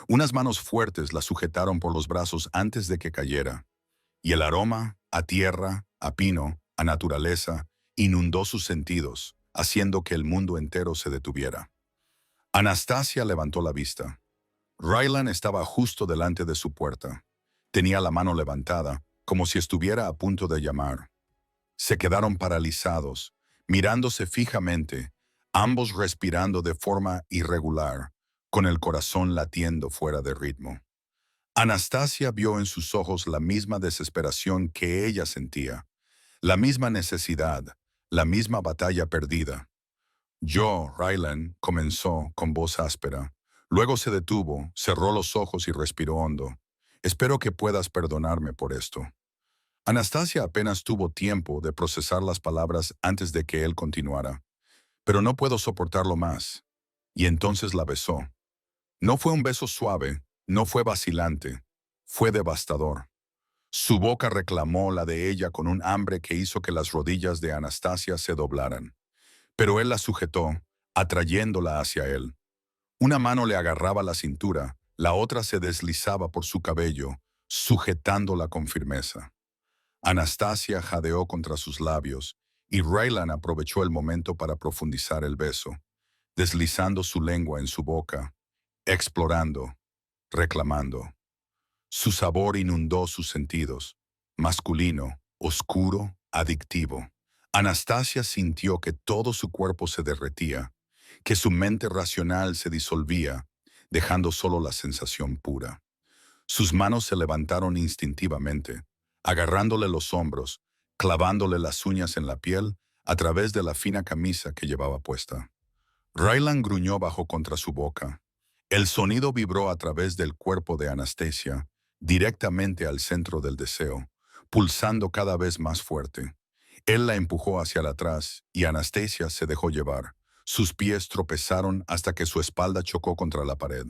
A: Unas manos fuertes la sujetaron por los brazos antes de que cayera. Y el aroma, a tierra, a pino, a naturaleza, inundó sus sentidos, haciendo que el mundo entero se detuviera. Anastasia levantó la vista. Rylan estaba justo delante de su puerta. Tenía la mano levantada, como si estuviera a punto de llamar. Se quedaron paralizados, mirándose fijamente, ambos respirando de forma irregular, con el corazón latiendo fuera de ritmo. Anastasia vio en sus ojos la misma desesperación que ella sentía, la misma necesidad, la misma batalla perdida. Rylan, comenzó con voz áspera. Luego se detuvo, cerró los ojos y respiró hondo. Espero que puedas perdonarme por esto. Anastasia apenas tuvo tiempo de procesar las palabras antes de que él continuara. Pero no puedo soportarlo más. Y entonces la besó. No fue un beso suave, no fue vacilante, fue devastador. Su boca reclamó la de ella con un hambre que hizo que las rodillas de Anastasia se doblaran. Pero él la sujetó, atrayéndola hacia él. Una mano le agarraba la cintura, la otra se deslizaba por su cabello, sujetándola con firmeza. Anastasia jadeó contra sus labios, y Rylan aprovechó el momento para profundizar el beso, deslizando su lengua en su boca, explorando, reclamando. Su sabor inundó sus sentidos, masculino, oscuro, adictivo. Anastasia sintió que todo su cuerpo se derretía, que su mente racional se disolvía, dejando solo la sensación pura. Sus manos se levantaron instintivamente, agarrándole los hombros, clavándole las uñas en la piel a través de la fina camisa que llevaba puesta. Rylan gruñó bajo contra su boca. El sonido vibró a través del cuerpo de Anastasia, directamente al centro del deseo, pulsando cada vez más fuerte. Él la empujó hacia atrás y Anastasia se dejó llevar. Sus pies tropezaron hasta que su espalda chocó contra la pared.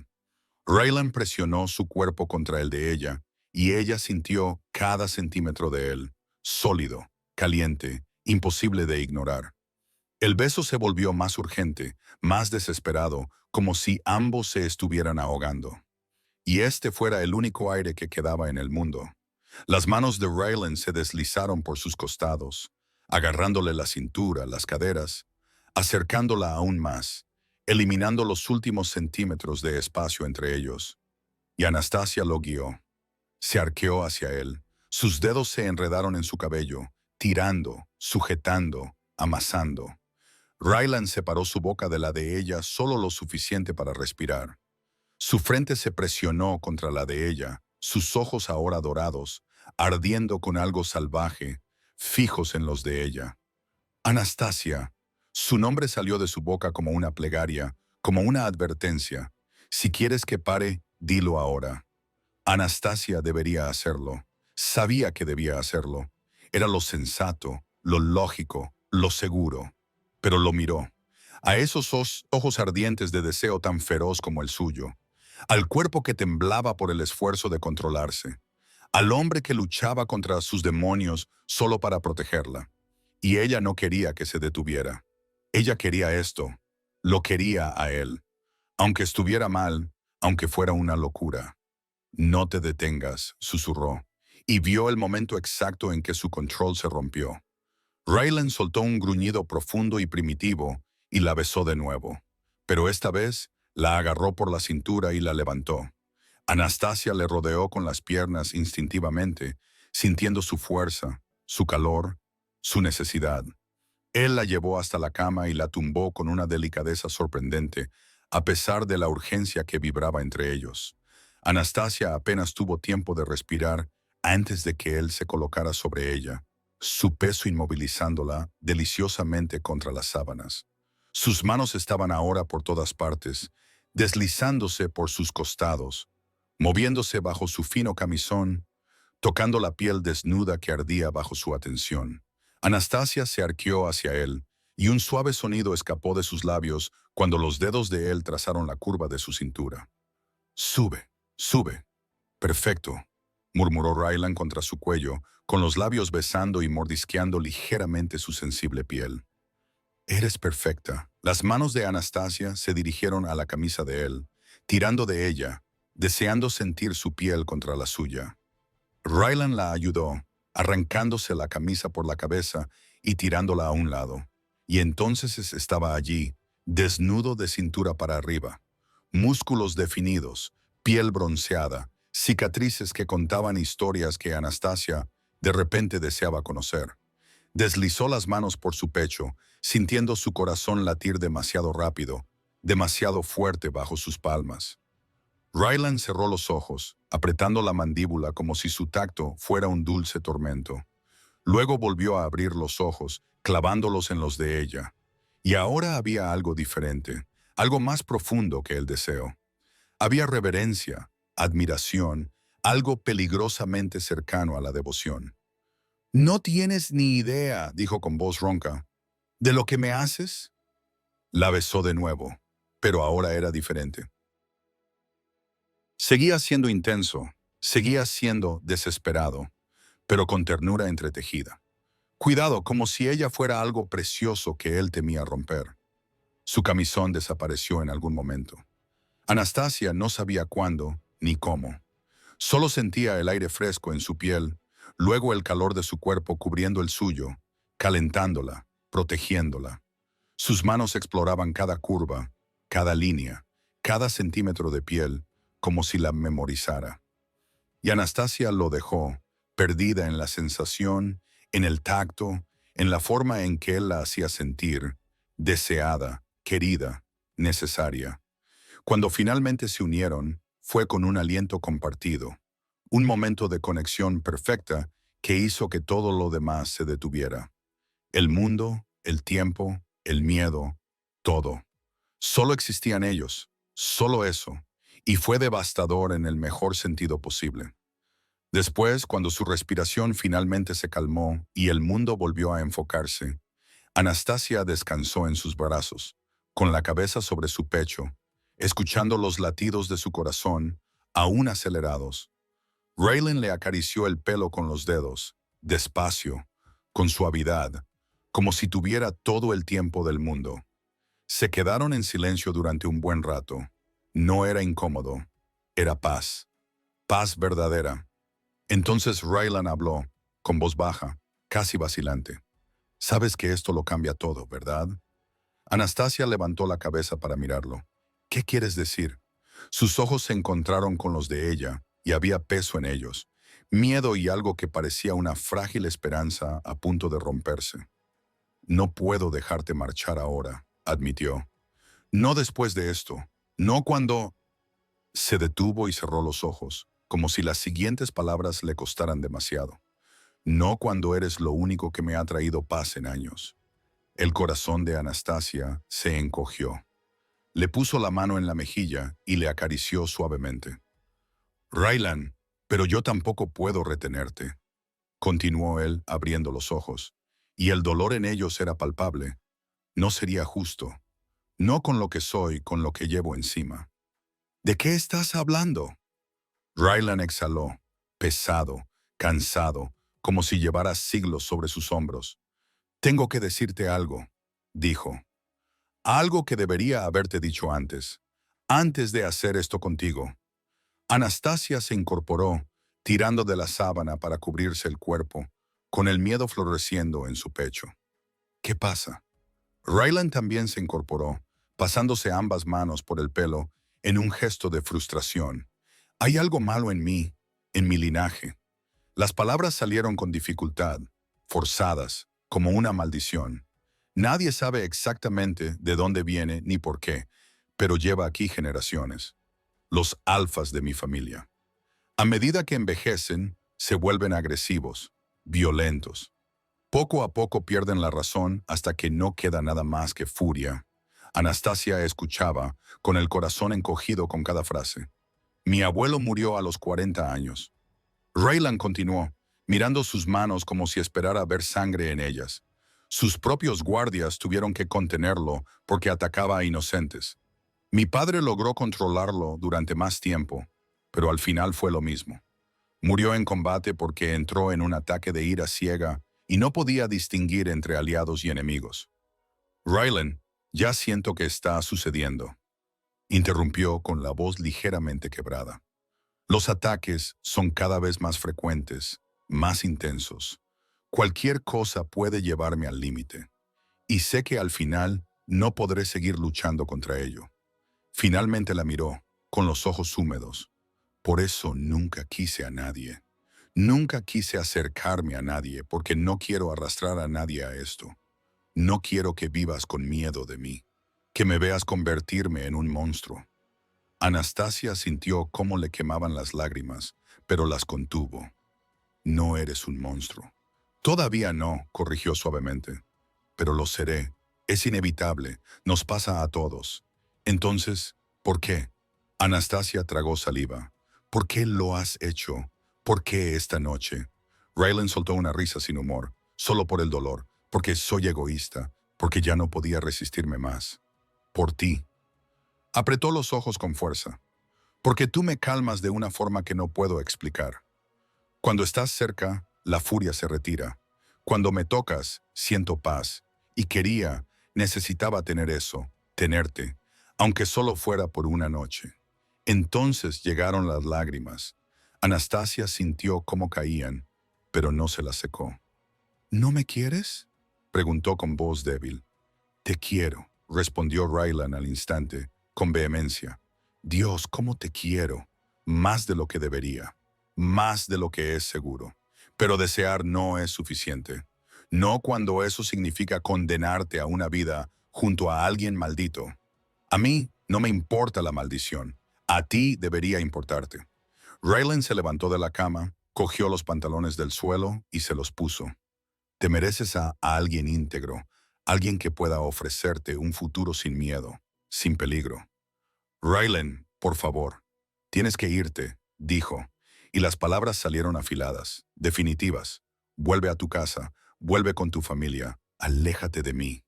A: Rylan presionó su cuerpo contra el de ella, y ella sintió cada centímetro de él, sólido, caliente, imposible de ignorar. El beso se volvió más urgente, más desesperado, como si ambos se estuvieran ahogando. Y este fuera el único aire que quedaba en el mundo. Las manos de Rylan se deslizaron por sus costados, agarrándole la cintura, las caderas, acercándola aún más, eliminando los últimos centímetros de espacio entre ellos. Y Anastasia lo guió. Se arqueó hacia él. Sus dedos se enredaron en su cabello, tirando, sujetando, amasando. Rylan separó su boca de la de ella solo lo suficiente para respirar. Su frente se presionó contra la de ella, sus ojos ahora dorados, ardiendo con algo salvaje, fijos en los de ella. Anastasia. Su nombre salió de su boca como una plegaria, como una advertencia. Si quieres que pare, dilo ahora. Anastasia debería hacerlo. Sabía que debía hacerlo. Era lo sensato, lo lógico, lo seguro. Pero lo miró. A esos ojos ardientes de deseo tan feroz como el suyo. Al cuerpo que temblaba por el esfuerzo de controlarse. Al hombre que luchaba contra sus demonios solo para protegerla. Y ella no quería que se detuviera. Ella quería esto. Lo quería a él. Aunque estuviera mal, aunque fuera una locura. No te detengas, susurró. y vio el momento exacto en que su control se rompió. Raylan soltó un gruñido profundo y primitivo y la besó de nuevo, pero esta vez la agarró por la cintura y la levantó. Anastasia le rodeó con las piernas instintivamente, sintiendo su fuerza, su calor, su necesidad. Él la llevó hasta la cama y la tumbó con una delicadeza sorprendente, a pesar de la urgencia que vibraba entre ellos. Anastasia apenas tuvo tiempo de respirar antes de que él se colocara sobre ella, su peso inmovilizándola deliciosamente contra las sábanas. Sus manos estaban ahora por todas partes, deslizándose por sus costados, moviéndose bajo su fino camisón, tocando la piel desnuda que ardía bajo su atención. Anastasia se arqueó hacia él, y un suave sonido escapó de sus labios cuando los dedos de él trazaron la curva de su cintura. «Sube, sube. Perfecto», murmuró Raylan contra su cuello, con los labios besando y mordisqueando ligeramente su sensible piel. «Eres perfecta». Las manos de Anastasia se dirigieron a la camisa de él, tirando de ella, deseando sentir su piel contra la suya. Raylan la ayudó, arrancándose la camisa por la cabeza y tirándola a un lado. Y entonces estaba allí, desnudo de cintura para arriba. Músculos definidos, piel bronceada, cicatrices que contaban historias que Anastasia de repente deseaba conocer. Deslizó las manos por su pecho, sintiendo su corazón latir demasiado rápido, demasiado fuerte bajo sus palmas. Raylan cerró los ojos, apretando la mandíbula como si su tacto fuera un dulce tormento. Luego volvió a abrir los ojos, clavándolos en los de ella. Y ahora había algo diferente, algo más profundo que el deseo. Había reverencia, admiración, algo peligrosamente cercano a la devoción. «No tienes ni idea», dijo con voz ronca, «de lo que me haces». La besó de nuevo, pero ahora era diferente. Seguía siendo intenso, seguía siendo desesperado, pero con ternura entretejida. Cuidado, como si ella fuera algo precioso que él temía romper. Su camisón desapareció en algún momento. Anastasia no sabía cuándo ni cómo. Solo sentía el aire fresco en su piel, luego el calor de su cuerpo cubriendo el suyo, calentándola, protegiéndola. Sus manos exploraban cada curva, cada línea, cada centímetro de piel, como si la memorizara. Y Anastasia lo dejó, perdida en la sensación, en el tacto, en la forma en que él la hacía sentir, deseada, querida, necesaria. Cuando finalmente se unieron, fue con un aliento compartido, un momento de conexión perfecta que hizo que todo lo demás se detuviera. El mundo, el tiempo, el miedo, todo. Solo existían ellos, solo eso, y fue devastador en el mejor sentido posible. Después, cuando su respiración finalmente se calmó y el mundo volvió a enfocarse, Anastasia descansó en sus brazos, con la cabeza sobre su pecho, escuchando los latidos de su corazón, aún acelerados. Raylan le acarició el pelo con los dedos, despacio, con suavidad, como si tuviera todo el tiempo del mundo. Se quedaron en silencio durante un buen rato. No era incómodo, era paz, paz verdadera. Entonces Raylan habló, con voz baja, casi vacilante. «Sabes que esto lo cambia todo, ¿verdad?» Anastasia levantó la cabeza para mirarlo. «¿Qué quieres decir?» Sus ojos se encontraron con los de ella, y había peso en ellos, miedo y algo que parecía una frágil esperanza a punto de romperse. «No puedo dejarte marchar ahora», admitió. «No después de esto, no cuando...» Se detuvo y cerró los ojos, como si las siguientes palabras le costaran demasiado. «No cuando eres lo único que me ha traído paz en años». El corazón de Anastasia se encogió. Le puso la mano en la mejilla y le acarició suavemente. «Raylan, pero yo tampoco puedo retenerte», continuó él abriendo los ojos, y el dolor en ellos era palpable. «No sería justo. No con lo que soy, con lo que llevo encima». «¿De qué estás hablando?» Raylan exhaló, pesado, cansado, como si llevara siglos sobre sus hombros. «Tengo que decirte algo», dijo. «Algo que debería haberte dicho antes de hacer esto contigo». Anastasia se incorporó, tirando de la sábana para cubrirse el cuerpo, con el miedo floreciendo en su pecho. ¿Qué pasa? Rylan también se incorporó, pasándose ambas manos por el pelo en un gesto de frustración. Hay algo malo en mi linaje. Las palabras salieron con dificultad, forzadas, como una maldición. Nadie sabe exactamente de dónde viene ni por qué, pero lleva aquí generaciones. Los alfas de mi familia. A medida que envejecen, se vuelven agresivos, violentos. Poco a poco pierden la razón hasta que no queda nada más que furia. Anastasia escuchaba, con el corazón encogido con cada frase. Mi abuelo murió a los 40 años. Raylan continuó, mirando sus manos como si esperara ver sangre en ellas. Sus propios guardias tuvieron que contenerlo porque atacaba a inocentes. Mi padre logró controlarlo durante más tiempo, pero al final fue lo mismo. Murió en combate porque entró en un ataque de ira ciega y no podía distinguir entre aliados y enemigos. Rylan, ya siento que está sucediendo, interrumpió con la voz ligeramente quebrada. Los ataques son cada vez más frecuentes, más intensos. Cualquier cosa puede llevarme al límite, y sé que al final no podré seguir luchando contra ello. Finalmente la miró, con los ojos húmedos. Por eso nunca quise a nadie. Nunca quise acercarme a nadie porque no quiero arrastrar a nadie a esto. No quiero que vivas con miedo de mí, que me veas convertirme en un monstruo. Anastasia sintió cómo le quemaban las lágrimas, pero las contuvo. No eres un monstruo. Todavía no, corrigió suavemente. Pero lo seré. Es inevitable. Nos pasa a todos. Entonces, ¿por qué? Anastasia tragó saliva. ¿Por qué lo has hecho? ¿Por qué esta noche? Raylan soltó una risa sin humor, solo por el dolor, porque soy egoísta, porque ya no podía resistirme más. Por ti. Apretó los ojos con fuerza. Porque tú me calmas de una forma que no puedo explicar. Cuando estás cerca, la furia se retira. Cuando me tocas, siento paz. Y necesitaba tener eso, tenerte, aunque solo fuera por una noche. Entonces llegaron las lágrimas. Anastasia sintió cómo caían, pero no se las secó. ¿No me quieres?, preguntó con voz débil. Te quiero, respondió Rylan al instante, con vehemencia. Dios, cómo te quiero, más de lo que debería, más de lo que es seguro. Pero desear no es suficiente. No cuando eso significa condenarte a una vida junto a alguien maldito. A mí no me importa la maldición. A ti debería importarte. Raylan se levantó de la cama, cogió los pantalones del suelo y se los puso. Te mereces a alguien íntegro, alguien que pueda ofrecerte un futuro sin miedo, sin peligro. Raylan, por favor, tienes que irte, dijo, y las palabras salieron afiladas, definitivas. Vuelve a tu casa, vuelve con tu familia, aléjate de mí.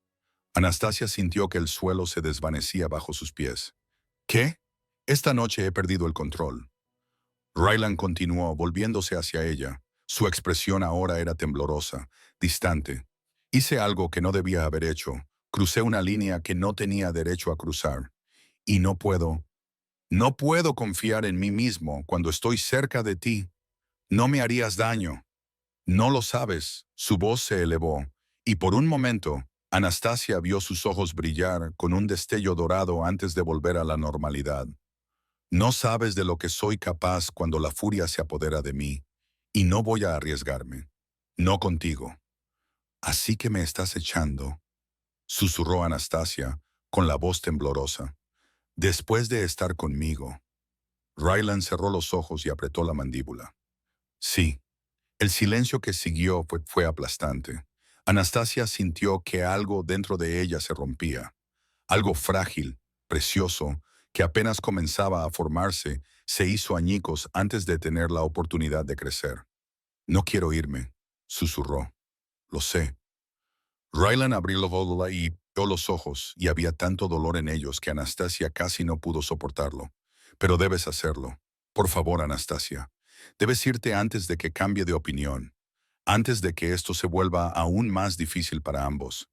A: Anastasia sintió que el suelo se desvanecía bajo sus pies. ¿Qué? Esta noche he perdido el control. Raylan continuó, volviéndose hacia ella. Su expresión ahora era temblorosa, distante. Hice algo que no debía haber hecho. Crucé una línea que no tenía derecho a cruzar. Y no puedo confiar en mí mismo cuando estoy cerca de ti. No me harías daño. No lo sabes. Su voz se elevó, y por un momento, Anastasia vio sus ojos brillar con un destello dorado antes de volver a la normalidad. No sabes de lo que soy capaz cuando la furia se apodera de mí, y no voy a arriesgarme. No contigo. Así que me estás echando, susurró Anastasia, con la voz temblorosa. Después de estar conmigo. Raylan cerró los ojos y apretó la mandíbula. Sí. El silencio que siguió fue aplastante. Anastasia sintió que algo dentro de ella se rompía. Algo frágil, precioso, que apenas comenzaba a formarse, se hizo añicos antes de tener la oportunidad de crecer. No quiero irme, susurró. Lo sé. Raylan abrió la bola y vio los ojos, y había tanto dolor en ellos que Anastasia casi no pudo soportarlo. Pero debes hacerlo. Por favor, Anastasia. Debes irte antes de que cambie de opinión, antes de que esto se vuelva aún más difícil para ambos.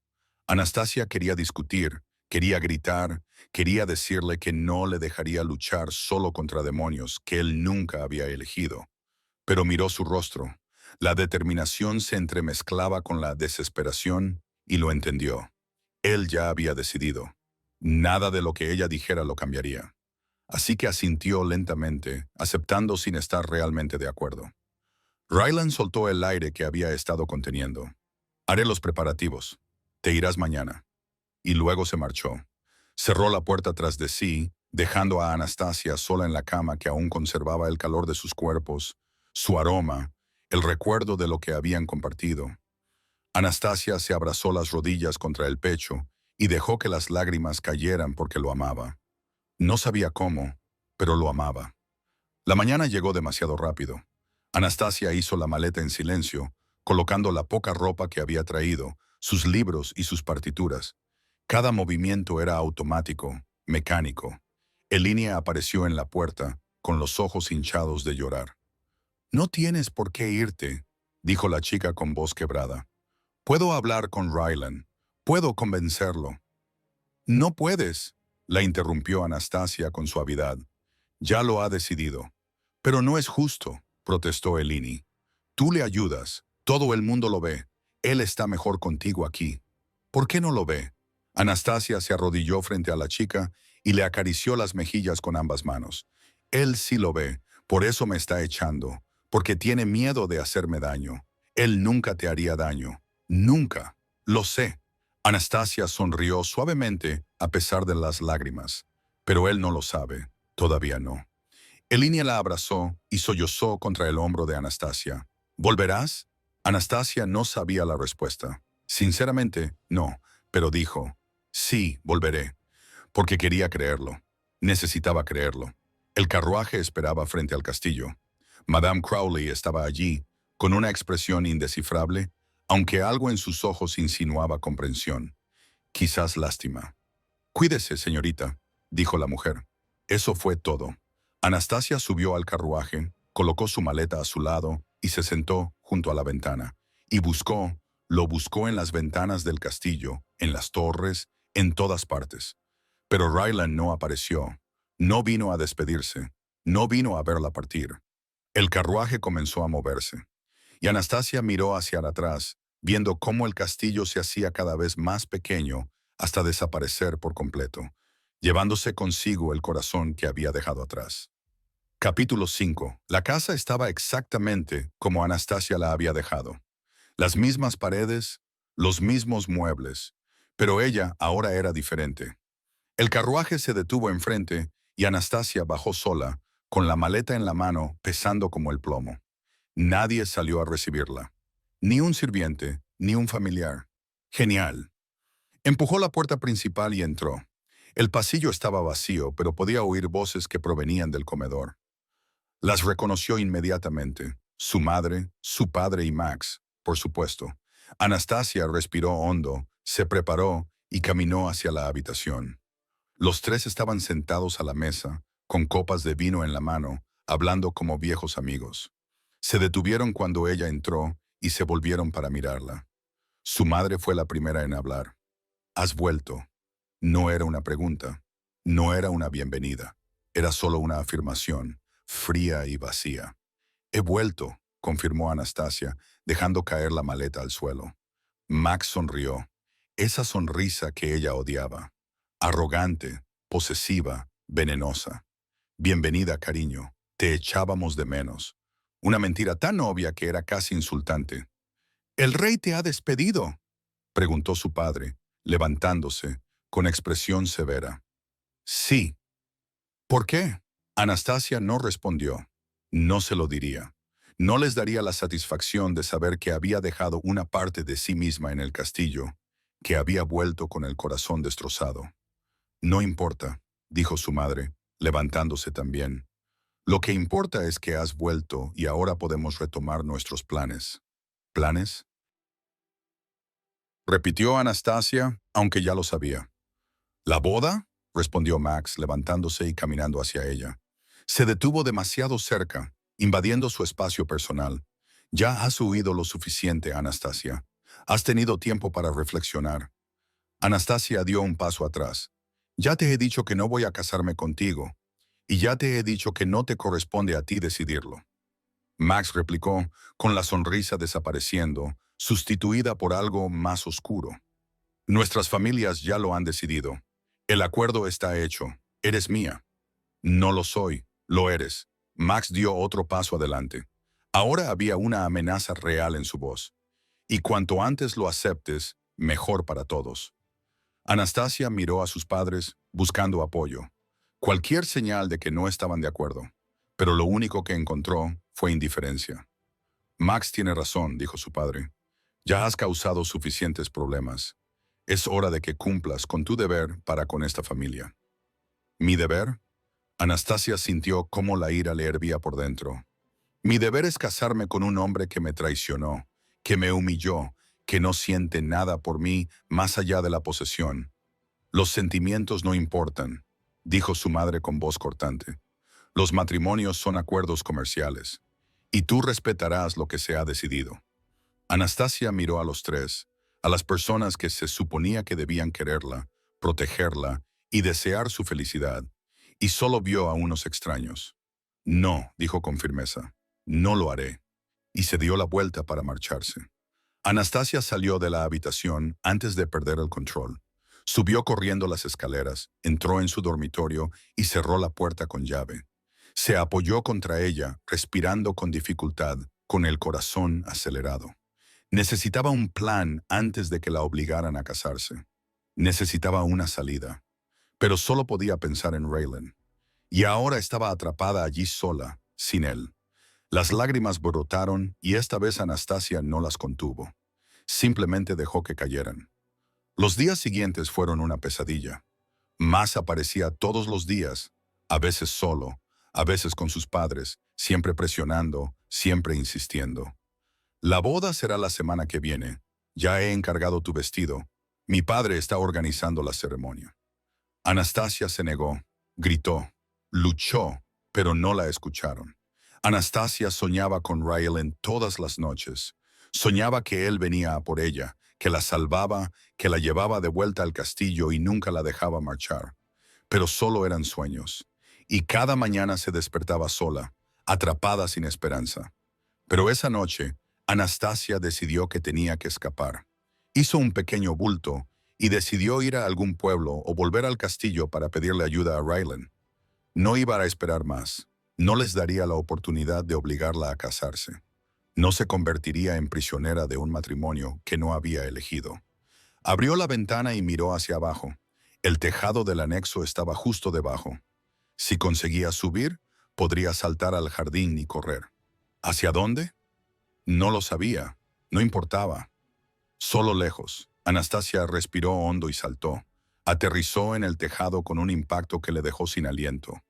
A: Anastasia quería discutir, quería gritar, quería decirle que no le dejaría luchar solo contra demonios que él nunca había elegido. pero miró su rostro. La determinación se entremezclaba con la desesperación y lo entendió. Él ya había decidido. Nada de lo que ella dijera lo cambiaría. Así que asintió lentamente, aceptando sin estar realmente de acuerdo. Ryland soltó el aire que había estado conteniendo. Haré los preparativos. Te irás mañana. Y luego se marchó. Cerró la puerta tras de sí, dejando a Anastasia sola en la cama que aún conservaba el calor de sus cuerpos, su aroma, el recuerdo de lo que habían compartido. Anastasia se abrazó las rodillas contra el pecho y dejó que las lágrimas cayeran porque lo amaba. No sabía cómo, pero lo amaba. La mañana llegó demasiado rápido. Anastasia hizo la maleta en silencio, colocando la poca ropa que había traído, sus libros y sus partituras. Cada movimiento era automático, mecánico. Elínia apareció en la puerta, con los ojos hinchados de llorar. «No tienes por qué irte», dijo la chica con voz quebrada. «Puedo hablar con Ryland. Puedo convencerlo». «No puedes», la interrumpió Anastasia con suavidad. «Ya lo ha decidido». «Pero no es justo», protestó Eleni. «Tú le ayudas. Todo el mundo lo ve. Él está mejor contigo aquí». «¿Por qué no lo ve?» Anastasia se arrodilló frente a la chica y le acarició las mejillas con ambas manos. «Él sí lo ve. Por eso me está echando. Porque tiene miedo de hacerme daño. Él nunca te haría daño. Nunca. Lo sé». Anastasia sonrió suavemente a pesar de las lágrimas. Pero él no lo sabe. Todavía no. Elínia la abrazó y sollozó contra el hombro de Anastasia. «¿Volverás?» Anastasia no sabía la respuesta. Sinceramente, no, pero dijo, «Sí, volveré», porque quería creerlo. Necesitaba creerlo. El carruaje esperaba frente al castillo. Madame Crowley estaba allí, con una expresión indescifrable, aunque algo en sus ojos insinuaba comprensión. Quizás lástima. «Cuídese, señorita», dijo la mujer. Eso fue todo. Anastasia subió al carruaje, colocó su maleta a su lado y se sentó junto a la ventana. Y lo buscó en las ventanas del castillo, en las torres, en todas partes. Pero Ryland no apareció. No vino a despedirse. No vino a verla partir. El carruaje comenzó a moverse. Y Anastasia miró hacia atrás, viendo cómo el castillo se hacía cada vez más pequeño hasta desaparecer por completo, llevándose consigo el corazón que había dejado atrás. Capítulo 5. La casa estaba exactamente como Anastasia la había dejado. Las mismas paredes, los mismos muebles, pero ella ahora era diferente. El carruaje se detuvo enfrente y Anastasia bajó sola, con la maleta en la mano, pesando como el plomo. Nadie salió a recibirla. Ni un sirviente, ni un familiar. Genial. Empujó la puerta principal y entró. El pasillo estaba vacío, pero podía oír voces que provenían del comedor. Las reconoció inmediatamente. Su madre, su padre y Max, por supuesto. Anastasia respiró hondo, se preparó y caminó hacia la habitación. Los tres estaban sentados a la mesa, con copas de vino en la mano, hablando como viejos amigos. Se detuvieron cuando ella entró y se volvieron para mirarla. Su madre fue la primera en hablar. «Has vuelto». No era una pregunta, no era una bienvenida, era solo una afirmación, fría y vacía. «He vuelto», confirmó Anastasia, dejando caer la maleta al suelo. Max sonrió, esa sonrisa que ella odiaba. Arrogante, posesiva, venenosa. «Bienvenida, cariño, te echábamos de menos». Una mentira tan obvia que era casi insultante. «¿El rey te ha despedido?», preguntó su padre, levantándose, con expresión severa. «Sí». «¿Por qué?». Anastasia no respondió. No se lo diría. No les daría la satisfacción de saber que había dejado una parte de sí misma en el castillo, que había vuelto con el corazón destrozado. «No importa», dijo su madre, levantándose también. «Lo que importa es que has vuelto y ahora podemos retomar nuestros planes». «¿Planes?», repitió Anastasia, aunque ya lo sabía. «¿La boda?», respondió Max, levantándose y caminando hacia ella. Se detuvo demasiado cerca, invadiendo su espacio personal. «Ya has huido lo suficiente, Anastasia. Has tenido tiempo para reflexionar». Anastasia dio un paso atrás. «Ya te he dicho que no voy a casarme contigo, y ya te he dicho que no te corresponde a ti decidirlo». Max replicó, con la sonrisa desapareciendo, sustituida por algo más oscuro. Nuestras familias ya lo han decidido. El acuerdo está hecho. Eres mía. No lo soy. Lo eres. Max dio otro paso adelante. Ahora había una amenaza real en su voz. Y cuanto antes lo aceptes, mejor para todos. Anastasia miró a sus padres, buscando apoyo. Cualquier señal de que no estaban de acuerdo. Pero lo único que encontró fue indiferencia. Max tiene razón, dijo su padre. Ya has causado suficientes problemas. Es hora de que cumplas con tu deber para con esta familia. ¿Mi deber? Anastasia sintió cómo la ira le hervía por dentro. Mi deber es casarme con un hombre que me traicionó, que me humilló, que no siente nada por mí más allá de la posesión. Los sentimientos no importan, dijo su madre con voz cortante. Los matrimonios son acuerdos comerciales, y tú respetarás lo que se ha decidido. Anastasia miró a los tres, a las personas que se suponía que debían quererla, protegerla y desear su felicidad, y solo vio a unos extraños. No, dijo con firmeza, no lo haré, y se dio la vuelta para marcharse. Anastasia salió de la habitación antes de perder el control. Subió corriendo las escaleras, entró en su dormitorio y cerró la puerta con llave. Se apoyó contra ella, respirando con dificultad, con el corazón acelerado. Necesitaba un plan antes de que la obligaran a casarse. Necesitaba una salida. Pero solo podía pensar en Raylan. Y ahora estaba atrapada allí sola, sin él. Las lágrimas brotaron y esta vez Anastasia no las contuvo. Simplemente dejó que cayeran. Los días siguientes fueron una pesadilla. Max aparecía todos los días, a veces solo, a veces con sus padres, siempre presionando, siempre insistiendo. La boda será la semana que viene. Ya he encargado tu vestido. Mi padre está organizando la ceremonia. Anastasia se negó, gritó, luchó, pero no la escucharon. Anastasia soñaba con Raylan todas las noches. Soñaba que él venía a por ella, que la salvaba, que la llevaba de vuelta al castillo y nunca la dejaba marchar. Pero solo eran sueños. Y cada mañana se despertaba sola, atrapada sin esperanza. Pero esa noche, Anastasia decidió que tenía que escapar. Hizo un pequeño bulto y decidió ir a algún pueblo o volver al castillo para pedirle ayuda a Raylan. No iba a esperar más. No les daría la oportunidad de obligarla a casarse. No se convertiría en prisionera de un matrimonio que no había elegido. Abrió la ventana y miró hacia abajo. El tejado del anexo estaba justo debajo. Si conseguía subir, podría saltar al jardín y correr. ¿Hacia dónde? No lo sabía. No importaba. Solo lejos. Anastasia respiró hondo y saltó. Aterrizó en el tejado con un impacto que le dejó sin aliento.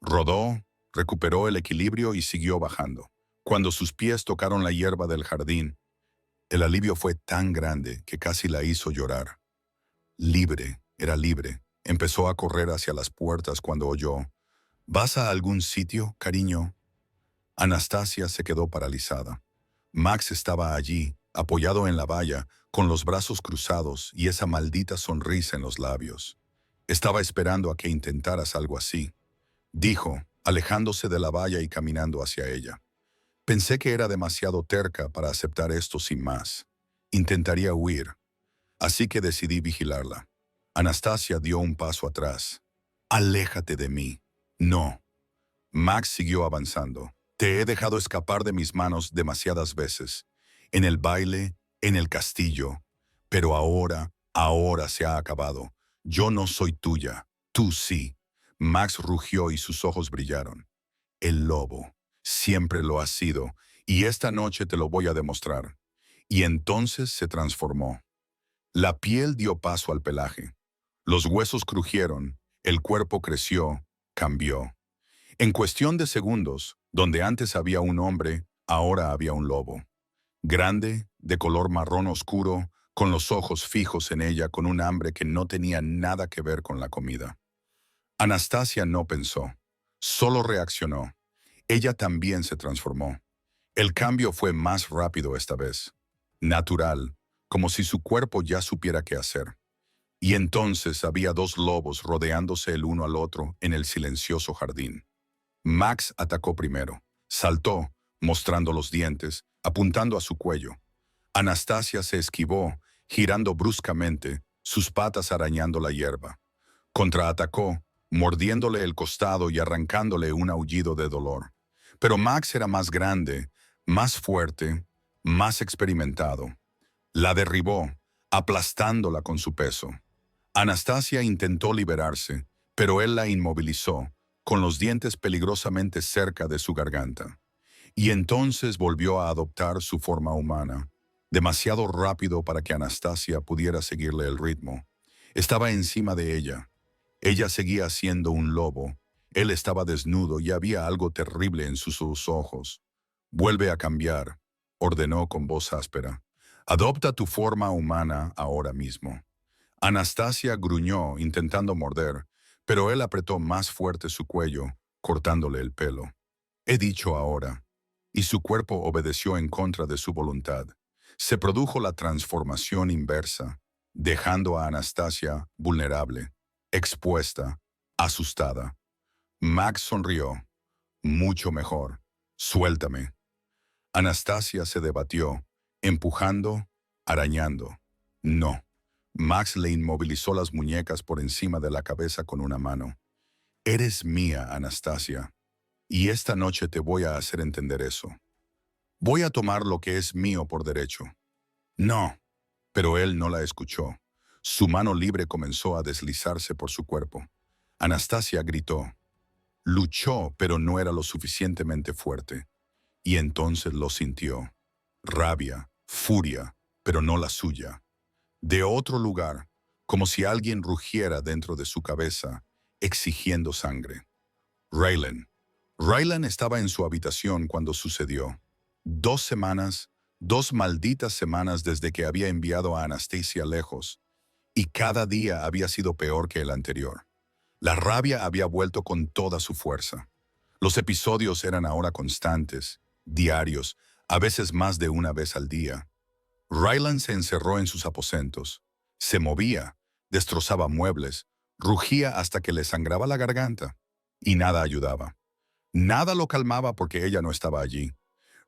A: Rodó, recuperó el equilibrio y siguió bajando. Cuando sus pies tocaron la hierba del jardín, el alivio fue tan grande que casi la hizo llorar. Libre, era libre. Empezó a correr hacia las puertas cuando oyó: ¿Vas a algún sitio, cariño? Anastasia se quedó paralizada. Max estaba allí, apoyado en la valla, con los brazos cruzados y esa maldita sonrisa en los labios. Estaba esperando a que intentaras algo así, dijo, alejándose de la valla y caminando hacia ella. Pensé que era demasiado terca para aceptar esto sin más. Intentaría huir, así que decidí vigilarla. Anastasia dio un paso atrás. Aléjate de mí. No. Max siguió avanzando. Te he dejado escapar de mis manos demasiadas veces. En el baile, en el castillo. Pero ahora se ha acabado. Yo no soy tuya. Tú sí. Max rugió y sus ojos brillaron. El lobo. Siempre lo has sido, y esta noche te lo voy a demostrar. Y entonces se transformó. La piel dio paso al pelaje. Los huesos crujieron, el cuerpo creció, cambió. En cuestión de segundos, donde antes había un hombre, ahora había un lobo. Grande, de color marrón oscuro, con los ojos fijos en ella, con un hambre que no tenía nada que ver con la comida. Anastasia no pensó, solo reaccionó. Ella también se transformó. El cambio fue más rápido esta vez. Natural, como si su cuerpo ya supiera qué hacer. Y entonces había dos lobos rodeándose el uno al otro en el silencioso jardín. Max atacó primero. Saltó, mostrando los dientes, apuntando a su cuello. Anastasia se esquivó, girando bruscamente, sus patas arañando la hierba. Contraatacó, mordiéndole el costado y arrancándole un aullido de dolor. Pero Max era más grande, más fuerte, más experimentado. La derribó, aplastándola con su peso. Anastasia intentó liberarse, pero él la inmovilizó, con los dientes peligrosamente cerca de su garganta. Y entonces volvió a adoptar su forma humana, demasiado rápido para que Anastasia pudiera seguirle el ritmo. Estaba encima de ella. Ella seguía siendo un lobo. Él estaba desnudo y había algo terrible en sus ojos. «Vuelve a cambiar», ordenó con voz áspera. «Adopta tu forma humana ahora mismo». Anastasia gruñó intentando morder, pero él apretó más fuerte su cuello, cortándole el pelo. «He dicho ahora». Y su cuerpo obedeció en contra de su voluntad. Se produjo la transformación inversa, dejando a Anastasia vulnerable, expuesta, asustada. Max sonrió. «Mucho mejor. Suéltame». Anastasia se debatió, empujando, arañando. «No». Max le inmovilizó las muñecas por encima de la cabeza con una mano. «Eres mía, Anastasia, y esta noche te voy a hacer entender eso. Voy a tomar lo que es mío por derecho». «No». Pero él no la escuchó. Su mano libre comenzó a deslizarse por su cuerpo. Anastasia gritó. Luchó, pero no era lo suficientemente fuerte. Y entonces lo sintió. Rabia, furia, pero no la suya. De otro lugar, como si alguien rugiera dentro de su cabeza, exigiendo sangre. Raylan. Raylan estaba en su habitación cuando sucedió. 2 semanas, 2 malditas semanas desde que había enviado a Anastasia lejos, y cada día había sido peor que el anterior. La rabia había vuelto con toda su fuerza. Los episodios eran ahora constantes, diarios, a veces más de una vez al día. Raylan se encerró en sus aposentos. Se movía, destrozaba muebles, rugía hasta que le sangraba la garganta. Y nada ayudaba. Nada lo calmaba porque ella no estaba allí.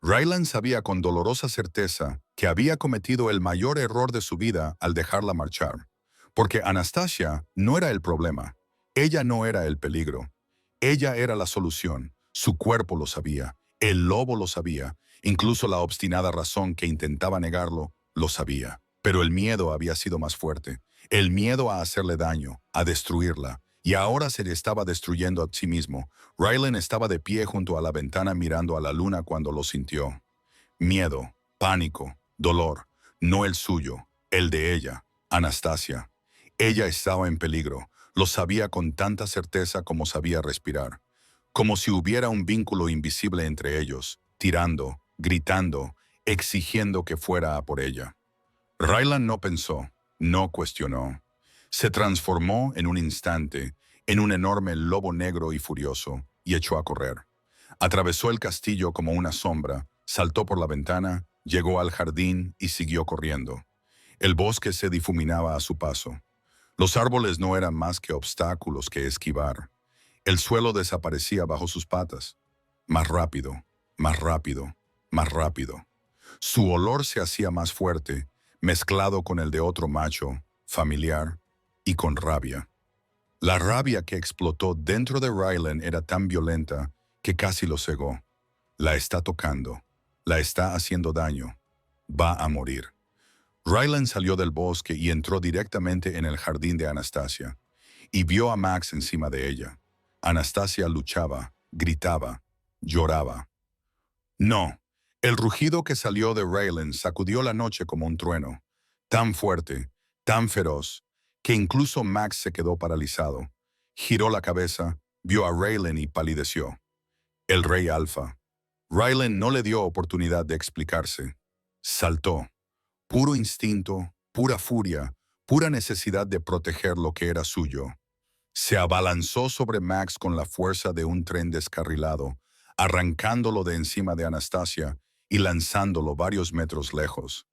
A: Raylan sabía con dolorosa certeza que había cometido el mayor error de su vida al dejarla marchar. Porque Anastasia no era el problema. Ella no era el peligro. Ella era la solución. Su cuerpo lo sabía. El lobo lo sabía. Incluso la obstinada razón que intentaba negarlo, lo sabía. Pero el miedo había sido más fuerte. El miedo a hacerle daño, a destruirla. Y ahora se le estaba destruyendo a sí mismo. Raylan estaba de pie junto a la ventana mirando a la luna cuando lo sintió. Miedo, pánico, dolor. No el suyo, el de ella, Anastasia. Ella estaba en peligro. Lo sabía con tanta certeza como sabía respirar. Como si hubiera un vínculo invisible entre ellos, tirando, gritando, exigiendo que fuera a por ella. Raylan no pensó, no cuestionó. Se transformó en un instante en un enorme lobo negro y furioso y echó a correr. Atravesó el castillo como una sombra, saltó por la ventana, llegó al jardín y siguió corriendo. El bosque se difuminaba a su paso. Los árboles no eran más que obstáculos que esquivar. El suelo desaparecía bajo sus patas. Más rápido, más rápido, más rápido. Su olor se hacía más fuerte, mezclado con el de otro macho, familiar, y con rabia. La rabia que explotó dentro de Raylan era tan violenta que casi lo cegó. La está tocando, la está haciendo daño, va a morir. Raylan salió del bosque y entró directamente en el jardín de Anastasia, y vio a Max encima de ella. Anastasia luchaba, gritaba, lloraba. No, el rugido que salió de Raylan sacudió la noche como un trueno, tan fuerte, tan feroz, que incluso Max se quedó paralizado. Giró la cabeza, vio a Raylan y palideció. El rey alfa. Raylan no le dio oportunidad de explicarse. Saltó. Puro instinto, pura furia, pura necesidad de proteger lo que era suyo. Se abalanzó sobre Max con la fuerza de un tren descarrilado, arrancándolo de encima de Anastasia y lanzándolo varios metros lejos.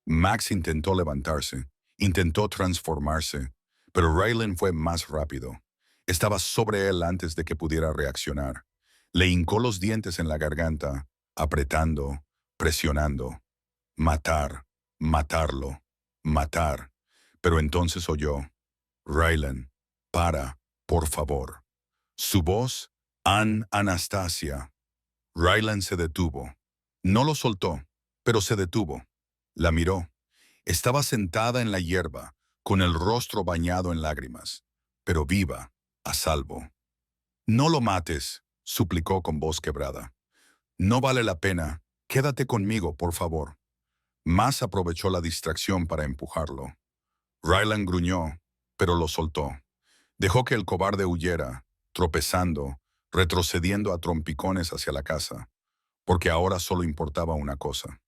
A: Max intentó levantarse, intentó transformarse, pero Raylan fue más rápido. Estaba sobre él antes de que pudiera reaccionar. Le hincó los dientes en la garganta, apretando, presionando. Matar, matarlo, matar. Pero entonces oyó: Raylan, para, por favor. Su voz: Anastasia. Raylan se detuvo. No lo soltó, pero se detuvo. La miró. Estaba sentada en la hierba, con el rostro bañado en lágrimas, pero viva, a salvo. No lo mates, suplicó con voz quebrada. No vale la pena. Quédate conmigo, por favor. Mas aprovechó la distracción para empujarlo. Raylan gruñó, pero lo soltó. Dejó que el cobarde huyera, tropezando, retrocediendo a trompicones hacia la casa, porque ahora solo importaba una cosa.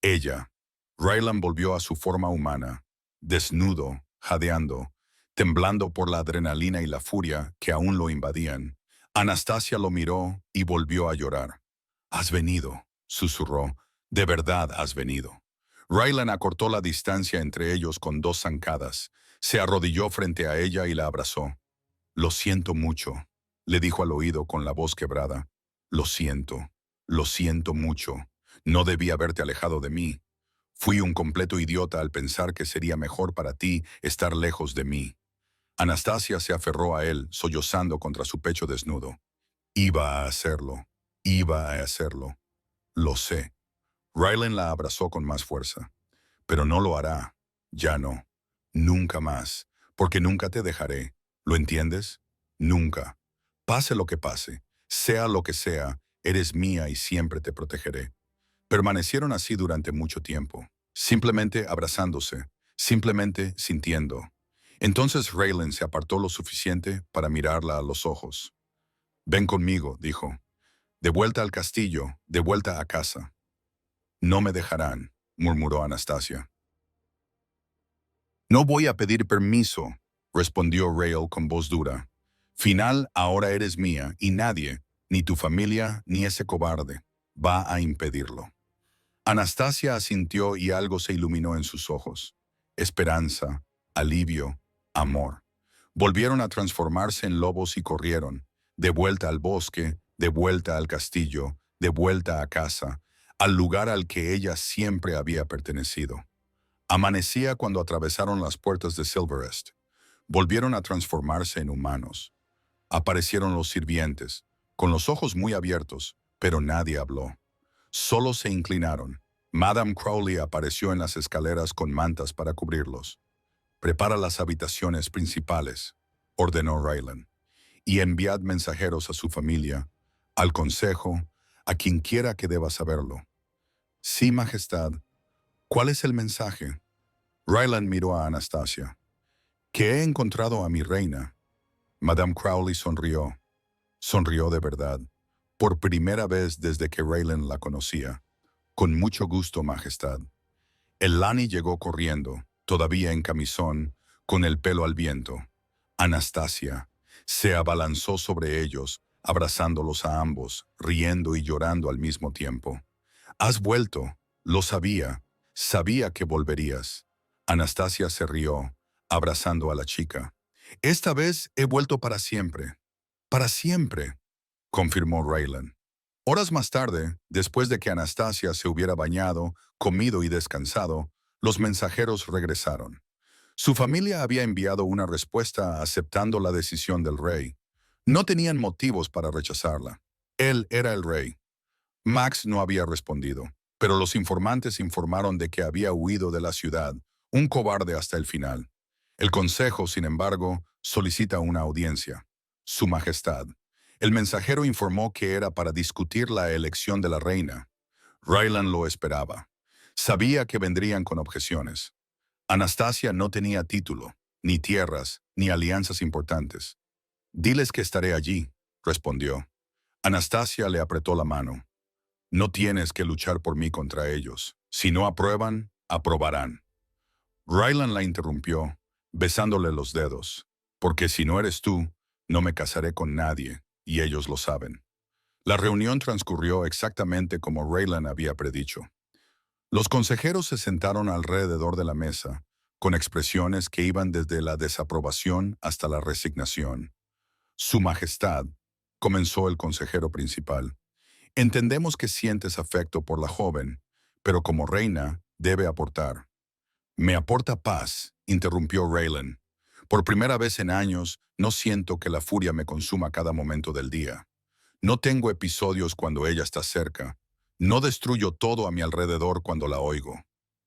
A: Ella. Raylan volvió a su forma humana, desnudo, jadeando, temblando por la adrenalina y la furia que aún lo invadían. Anastasia lo miró y volvió a llorar. «Has venido», susurró. «De verdad has venido». Raylan acortó la distancia entre ellos con dos zancadas. Se arrodilló frente a ella y la abrazó. «Lo siento mucho», le dijo al oído con la voz quebrada. «Lo siento mucho. No debí haberte alejado de mí. Fui un completo idiota al pensar que sería mejor para ti estar lejos de mí». Anastasia se aferró a él, sollozando contra su pecho desnudo. «Iba a hacerlo. Iba a hacerlo. Lo sé». Raylan la abrazó con más fuerza. «Pero no lo hará. Ya no. Nunca más. Porque nunca te dejaré. ¿Lo entiendes? Nunca. Pase lo que pase, sea lo que sea, eres mía y siempre te protegeré». Permanecieron así durante mucho tiempo, simplemente abrazándose, simplemente sintiendo. Entonces Raylan se apartó lo suficiente para mirarla a los ojos. «Ven conmigo», dijo. «De vuelta al castillo, de vuelta a casa». «No me dejarán», murmuró Anastasia. «No voy a pedir permiso», respondió Rael con voz dura. «Final, ahora eres mía, y nadie, ni tu familia, ni ese cobarde, va a impedirlo». Anastasia asintió y algo se iluminó en sus ojos. Esperanza, alivio, amor. Volvieron a transformarse en lobos y corrieron, de vuelta al bosque, de vuelta al castillo, de vuelta a casa, al lugar al que ella siempre había pertenecido. Amanecía cuando atravesaron las puertas de Silverest. Volvieron a transformarse en humanos. Aparecieron los sirvientes, con los ojos muy abiertos, pero nadie habló. Solo se inclinaron. Madame Crowley apareció en las escaleras con mantas para cubrirlos. «Prepara las habitaciones principales», ordenó Raylan, «y enviad mensajeros a su familia, al consejo, a quien quiera que deba saberlo». «Sí, Majestad». «¿Cuál es el mensaje?» Raylan miró a Anastasia. «Que he encontrado a mi reina». Madame Crowley sonrió. Sonrió de verdad, por primera vez desde que Raylan la conocía. «Con mucho gusto, Majestad». El Lani llegó corriendo, todavía en camisón, con el pelo al viento. Anastasia se abalanzó sobre ellos, abrazándolos a ambos, riendo y llorando al mismo tiempo. «Has vuelto. Lo sabía. Sabía que volverías». Anastasia se rió, abrazando a la chica. «Esta vez he vuelto para siempre». «Para siempre», confirmó Raylan. Horas más tarde, después de que Anastasia se hubiera bañado, comido y descansado, los mensajeros regresaron. Su familia había enviado una respuesta aceptando la decisión del rey. No tenían motivos para rechazarla. Él era el rey. Max no había respondido, pero los informantes informaron de que había huido de la ciudad, un cobarde hasta el final. El consejo, sin embargo, solicita una audiencia. Su Majestad. El mensajero informó que era para discutir la elección de la reina. Raylan lo esperaba. Sabía que vendrían con objeciones. Anastasia no tenía título, ni tierras, ni alianzas importantes. «Diles que estaré allí», respondió. Anastasia le apretó la mano. «No tienes que luchar por mí contra ellos. Si no aprueban, aprobarán». Raylan la interrumpió, besándole los dedos. «Porque si no eres tú, no me casaré con nadie, y ellos lo saben». La reunión transcurrió exactamente como Raylan había predicho. Los consejeros se sentaron alrededor de la mesa, con expresiones que iban desde la desaprobación hasta la resignación. «Su Majestad», comenzó el consejero principal, Entendemos que sientes afecto por la joven, pero como reina debe aportar. Me aporta paz, interrumpió Raylan. Por primera vez en años, no siento que la furia me consuma cada momento del día. No tengo episodios cuando ella está cerca. No destruyo todo a mi alrededor cuando la oigo.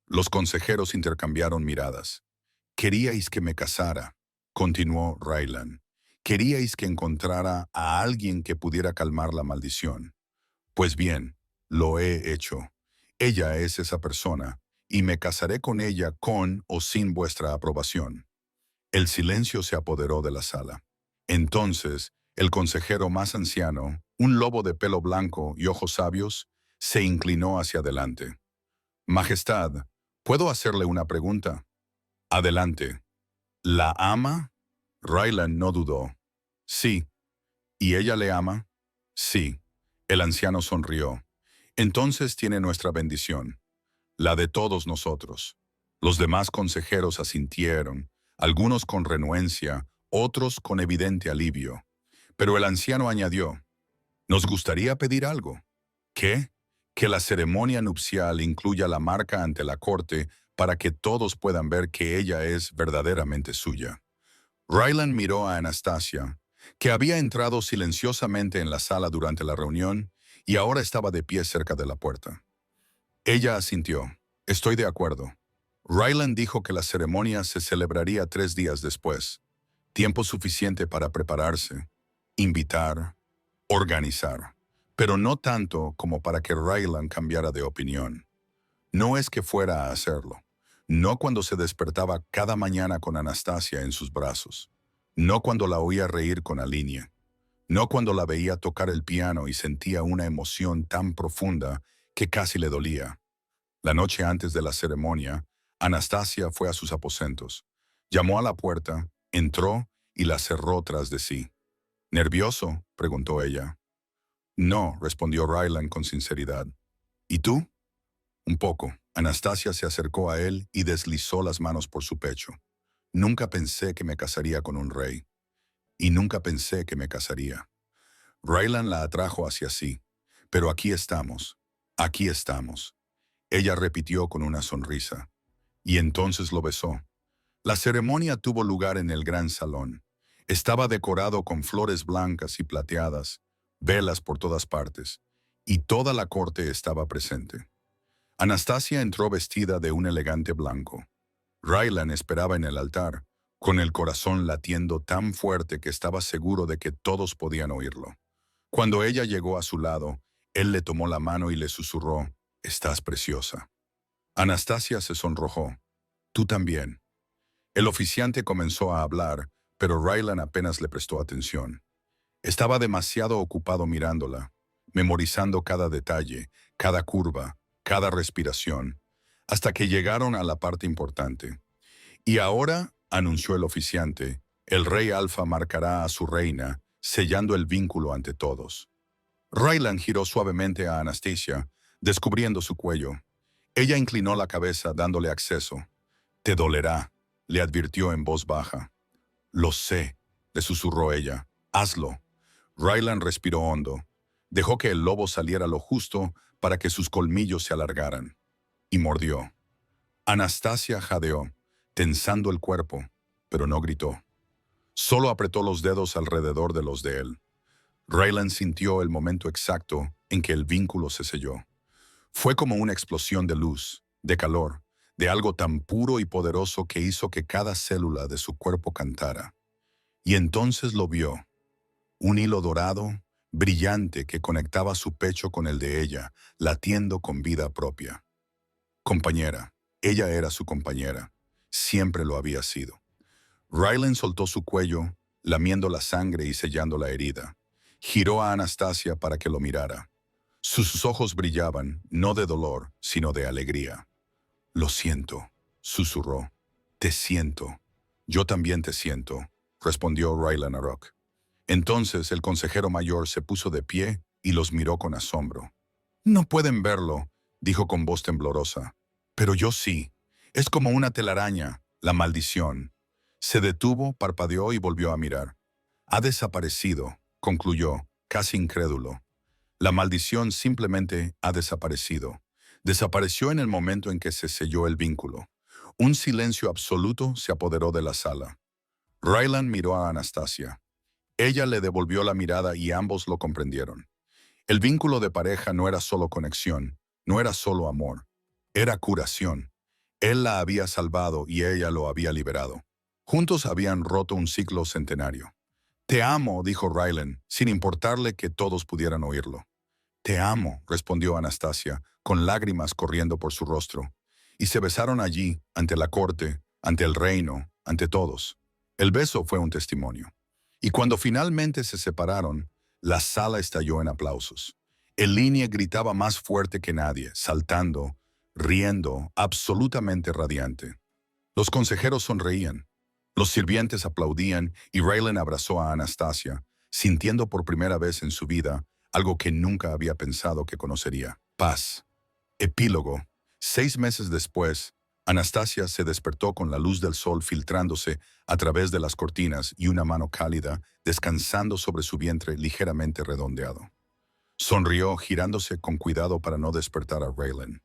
A: Los consejeros intercambiaron miradas. Queríais que me casara, continuó Raylan. Queríais que encontrara a alguien que pudiera calmar la maldición. Pues bien, lo he hecho. Ella es esa persona, y me casaré con ella con o sin vuestra aprobación. El silencio se apoderó de la sala. Entonces, el consejero más anciano, un lobo de pelo blanco y ojos sabios, se inclinó hacia adelante. Majestad, ¿puedo hacerle una pregunta? Adelante. ¿La ama? Raylan no dudó. Sí. ¿Y ella le ama? Sí. El anciano sonrió. Entonces tiene nuestra bendición, la de todos nosotros. Los demás consejeros asintieron, algunos con renuencia, otros con evidente alivio. Pero el anciano añadió, nos gustaría pedir algo. ¿Qué? Que la ceremonia nupcial incluya la marca ante la corte para que todos puedan ver que ella es verdaderamente suya. Raylan miró a Anastasia, que había entrado silenciosamente en la sala durante la reunión y ahora estaba de pie cerca de la puerta. Ella asintió. Estoy de acuerdo. Raylan dijo que la ceremonia se celebraría 3 días después. Tiempo suficiente para prepararse, invitar, organizar. Pero no tanto como para que Raylan cambiara de opinión. No es que fuera a hacerlo. No cuando se despertaba cada mañana con Anastasia en sus brazos. No cuando la oía reír con Alinea. No cuando la veía tocar el piano y sentía una emoción tan profunda que casi le dolía. La noche antes de la ceremonia, Anastasia fue a sus aposentos. Llamó a la puerta, entró y la cerró tras de sí. ¿Nervioso?, preguntó ella. No, respondió Raylan con sinceridad. ¿Y tú? Un poco. Anastasia se acercó a él y deslizó las manos por su pecho. Nunca pensé que me casaría con un rey. Y nunca pensé que me casaría. Raylan la atrajo hacia sí. Pero aquí estamos. Aquí estamos. Ella repitió con una sonrisa. Y entonces lo besó. La ceremonia tuvo lugar en el gran salón. Estaba decorado con flores blancas y plateadas, velas por todas partes, y toda la corte estaba presente. Anastasia entró vestida de un elegante blanco. Raylan esperaba en el altar, con el corazón latiendo tan fuerte que estaba seguro de que todos podían oírlo. Cuando ella llegó a su lado, él le tomó la mano y le susurró, «Estás preciosa». Anastasia se sonrojó. «Tú también». El oficiante comenzó a hablar, pero Raylan apenas le prestó atención. Estaba demasiado ocupado mirándola, memorizando cada detalle, cada curva, cada respiración, hasta que llegaron a la parte importante. Y ahora, anunció el oficiante, el rey Alfa marcará a su reina, sellando el vínculo ante todos. Raylan giró suavemente a Anastasia, descubriendo su cuello. Ella inclinó la cabeza dándole acceso. «Te dolerá», le advirtió en voz baja. «Lo sé», le susurró ella. «Hazlo». Raylan respiró hondo. Dejó que el lobo saliera lo justo para que sus colmillos se alargaran. Y mordió. Anastasia jadeó, tensando el cuerpo, pero no gritó. Solo apretó los dedos alrededor de los de él. Raylan sintió el momento exacto en que el vínculo se selló. Fue como una explosión de luz, de calor, de algo tan puro y poderoso que hizo que cada célula de su cuerpo cantara. Y entonces lo vio. Un hilo dorado, brillante que conectaba su pecho con el de ella, latiendo con vida propia. Compañera. Ella era su compañera. Siempre lo había sido. Raylan soltó su cuello, lamiendo la sangre y sellando la herida. Giró a Anastasia para que lo mirara. Sus ojos brillaban, no de dolor, sino de alegría. «Lo siento», susurró. «Te siento». «Yo también te siento», respondió Raylan Arok. Entonces el consejero mayor se puso de pie y los miró con asombro. «No pueden verlo», dijo con voz temblorosa. «Pero yo sí. Es como una telaraña, la maldición». Se detuvo, parpadeó y volvió a mirar. «Ha desaparecido», concluyó, casi incrédulo. La maldición simplemente ha desaparecido. Desapareció en el momento en que se selló el vínculo. Un silencio absoluto se apoderó de la sala. Ryland miró a Anastasia. Ella le devolvió la mirada y ambos lo comprendieron. El vínculo de pareja no era solo conexión, no era solo amor, era curación. Él la había salvado y ella lo había liberado. Juntos habían roto un ciclo centenario. Te amo, dijo Ryland, sin importarle que todos pudieran oírlo. Te amo, respondió Anastasia, con lágrimas corriendo por su rostro. Y se besaron allí, ante la corte, ante el reino, ante todos. El beso fue un testimonio. Y cuando finalmente se separaron, la sala estalló en aplausos. El línea gritaba más fuerte que nadie, saltando, riendo, absolutamente radiante. Los consejeros sonreían. Los sirvientes aplaudían y Raylan abrazó a Anastasia, sintiendo por primera vez en su vida algo que nunca había pensado que conocería: paz. Epílogo. 6 meses después, Anastasia se despertó con la luz del sol filtrándose a través de las cortinas y una mano cálida descansando sobre su vientre ligeramente redondeado. Sonrió, girándose con cuidado para no despertar a Raylan.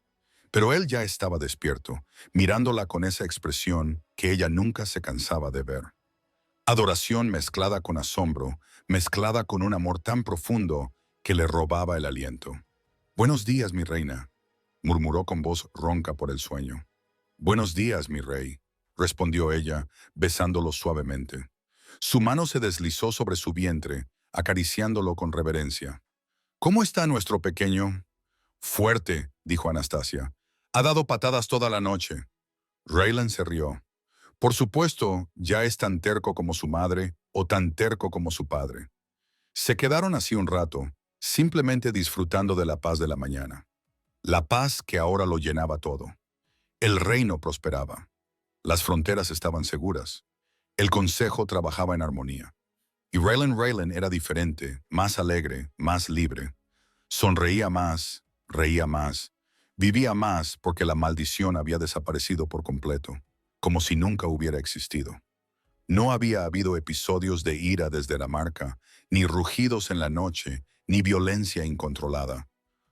A: Pero él ya estaba despierto, mirándola con esa expresión que ella nunca se cansaba de ver. Adoración mezclada con asombro, mezclada con un amor tan profundo que le robaba el aliento. «Buenos días, mi reina», murmuró con voz ronca por el sueño. «Buenos días, mi rey», respondió ella, besándolo suavemente. Su mano se deslizó sobre su vientre, acariciándolo con reverencia. «¿Cómo está nuestro pequeño?» «Fuerte», dijo Anastasia. «Ha dado patadas toda la noche». Raylan se rió. «Por supuesto, ya es tan terco como su madre o tan terco como su padre». Se quedaron así un rato, simplemente disfrutando de la paz de la mañana. La paz que ahora lo llenaba todo. El reino prosperaba. Las fronteras estaban seguras. El consejo trabajaba en armonía. Y Raylan era diferente, más alegre, más libre. Sonreía más, reía más, vivía más porque la maldición había desaparecido por completo, como si nunca hubiera existido. No había habido episodios de ira desde la marca, ni rugidos en la noche, ni violencia incontrolada.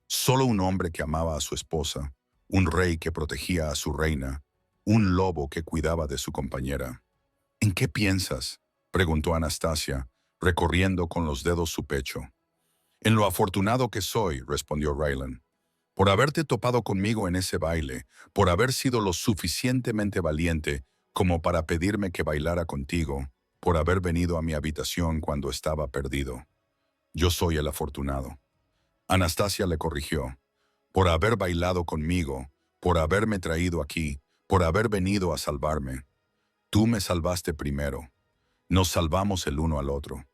A: Solo un hombre que amaba a su esposa, un rey que protegía a su reina, un lobo que cuidaba de su compañera. «¿En qué piensas?», preguntó Anastasia, recorriendo con los dedos su pecho. «En lo afortunado que soy», respondió Raylan, «por haberte topado conmigo en ese baile, por haber sido lo suficientemente valiente como para pedirme que bailara contigo, por haber venido a mi habitación cuando estaba perdido. Yo soy el afortunado». Anastasia le corrigió. «Por haber bailado conmigo, por haberme traído aquí, por haber venido a salvarme. Tú me salvaste primero. Nos salvamos el uno al otro».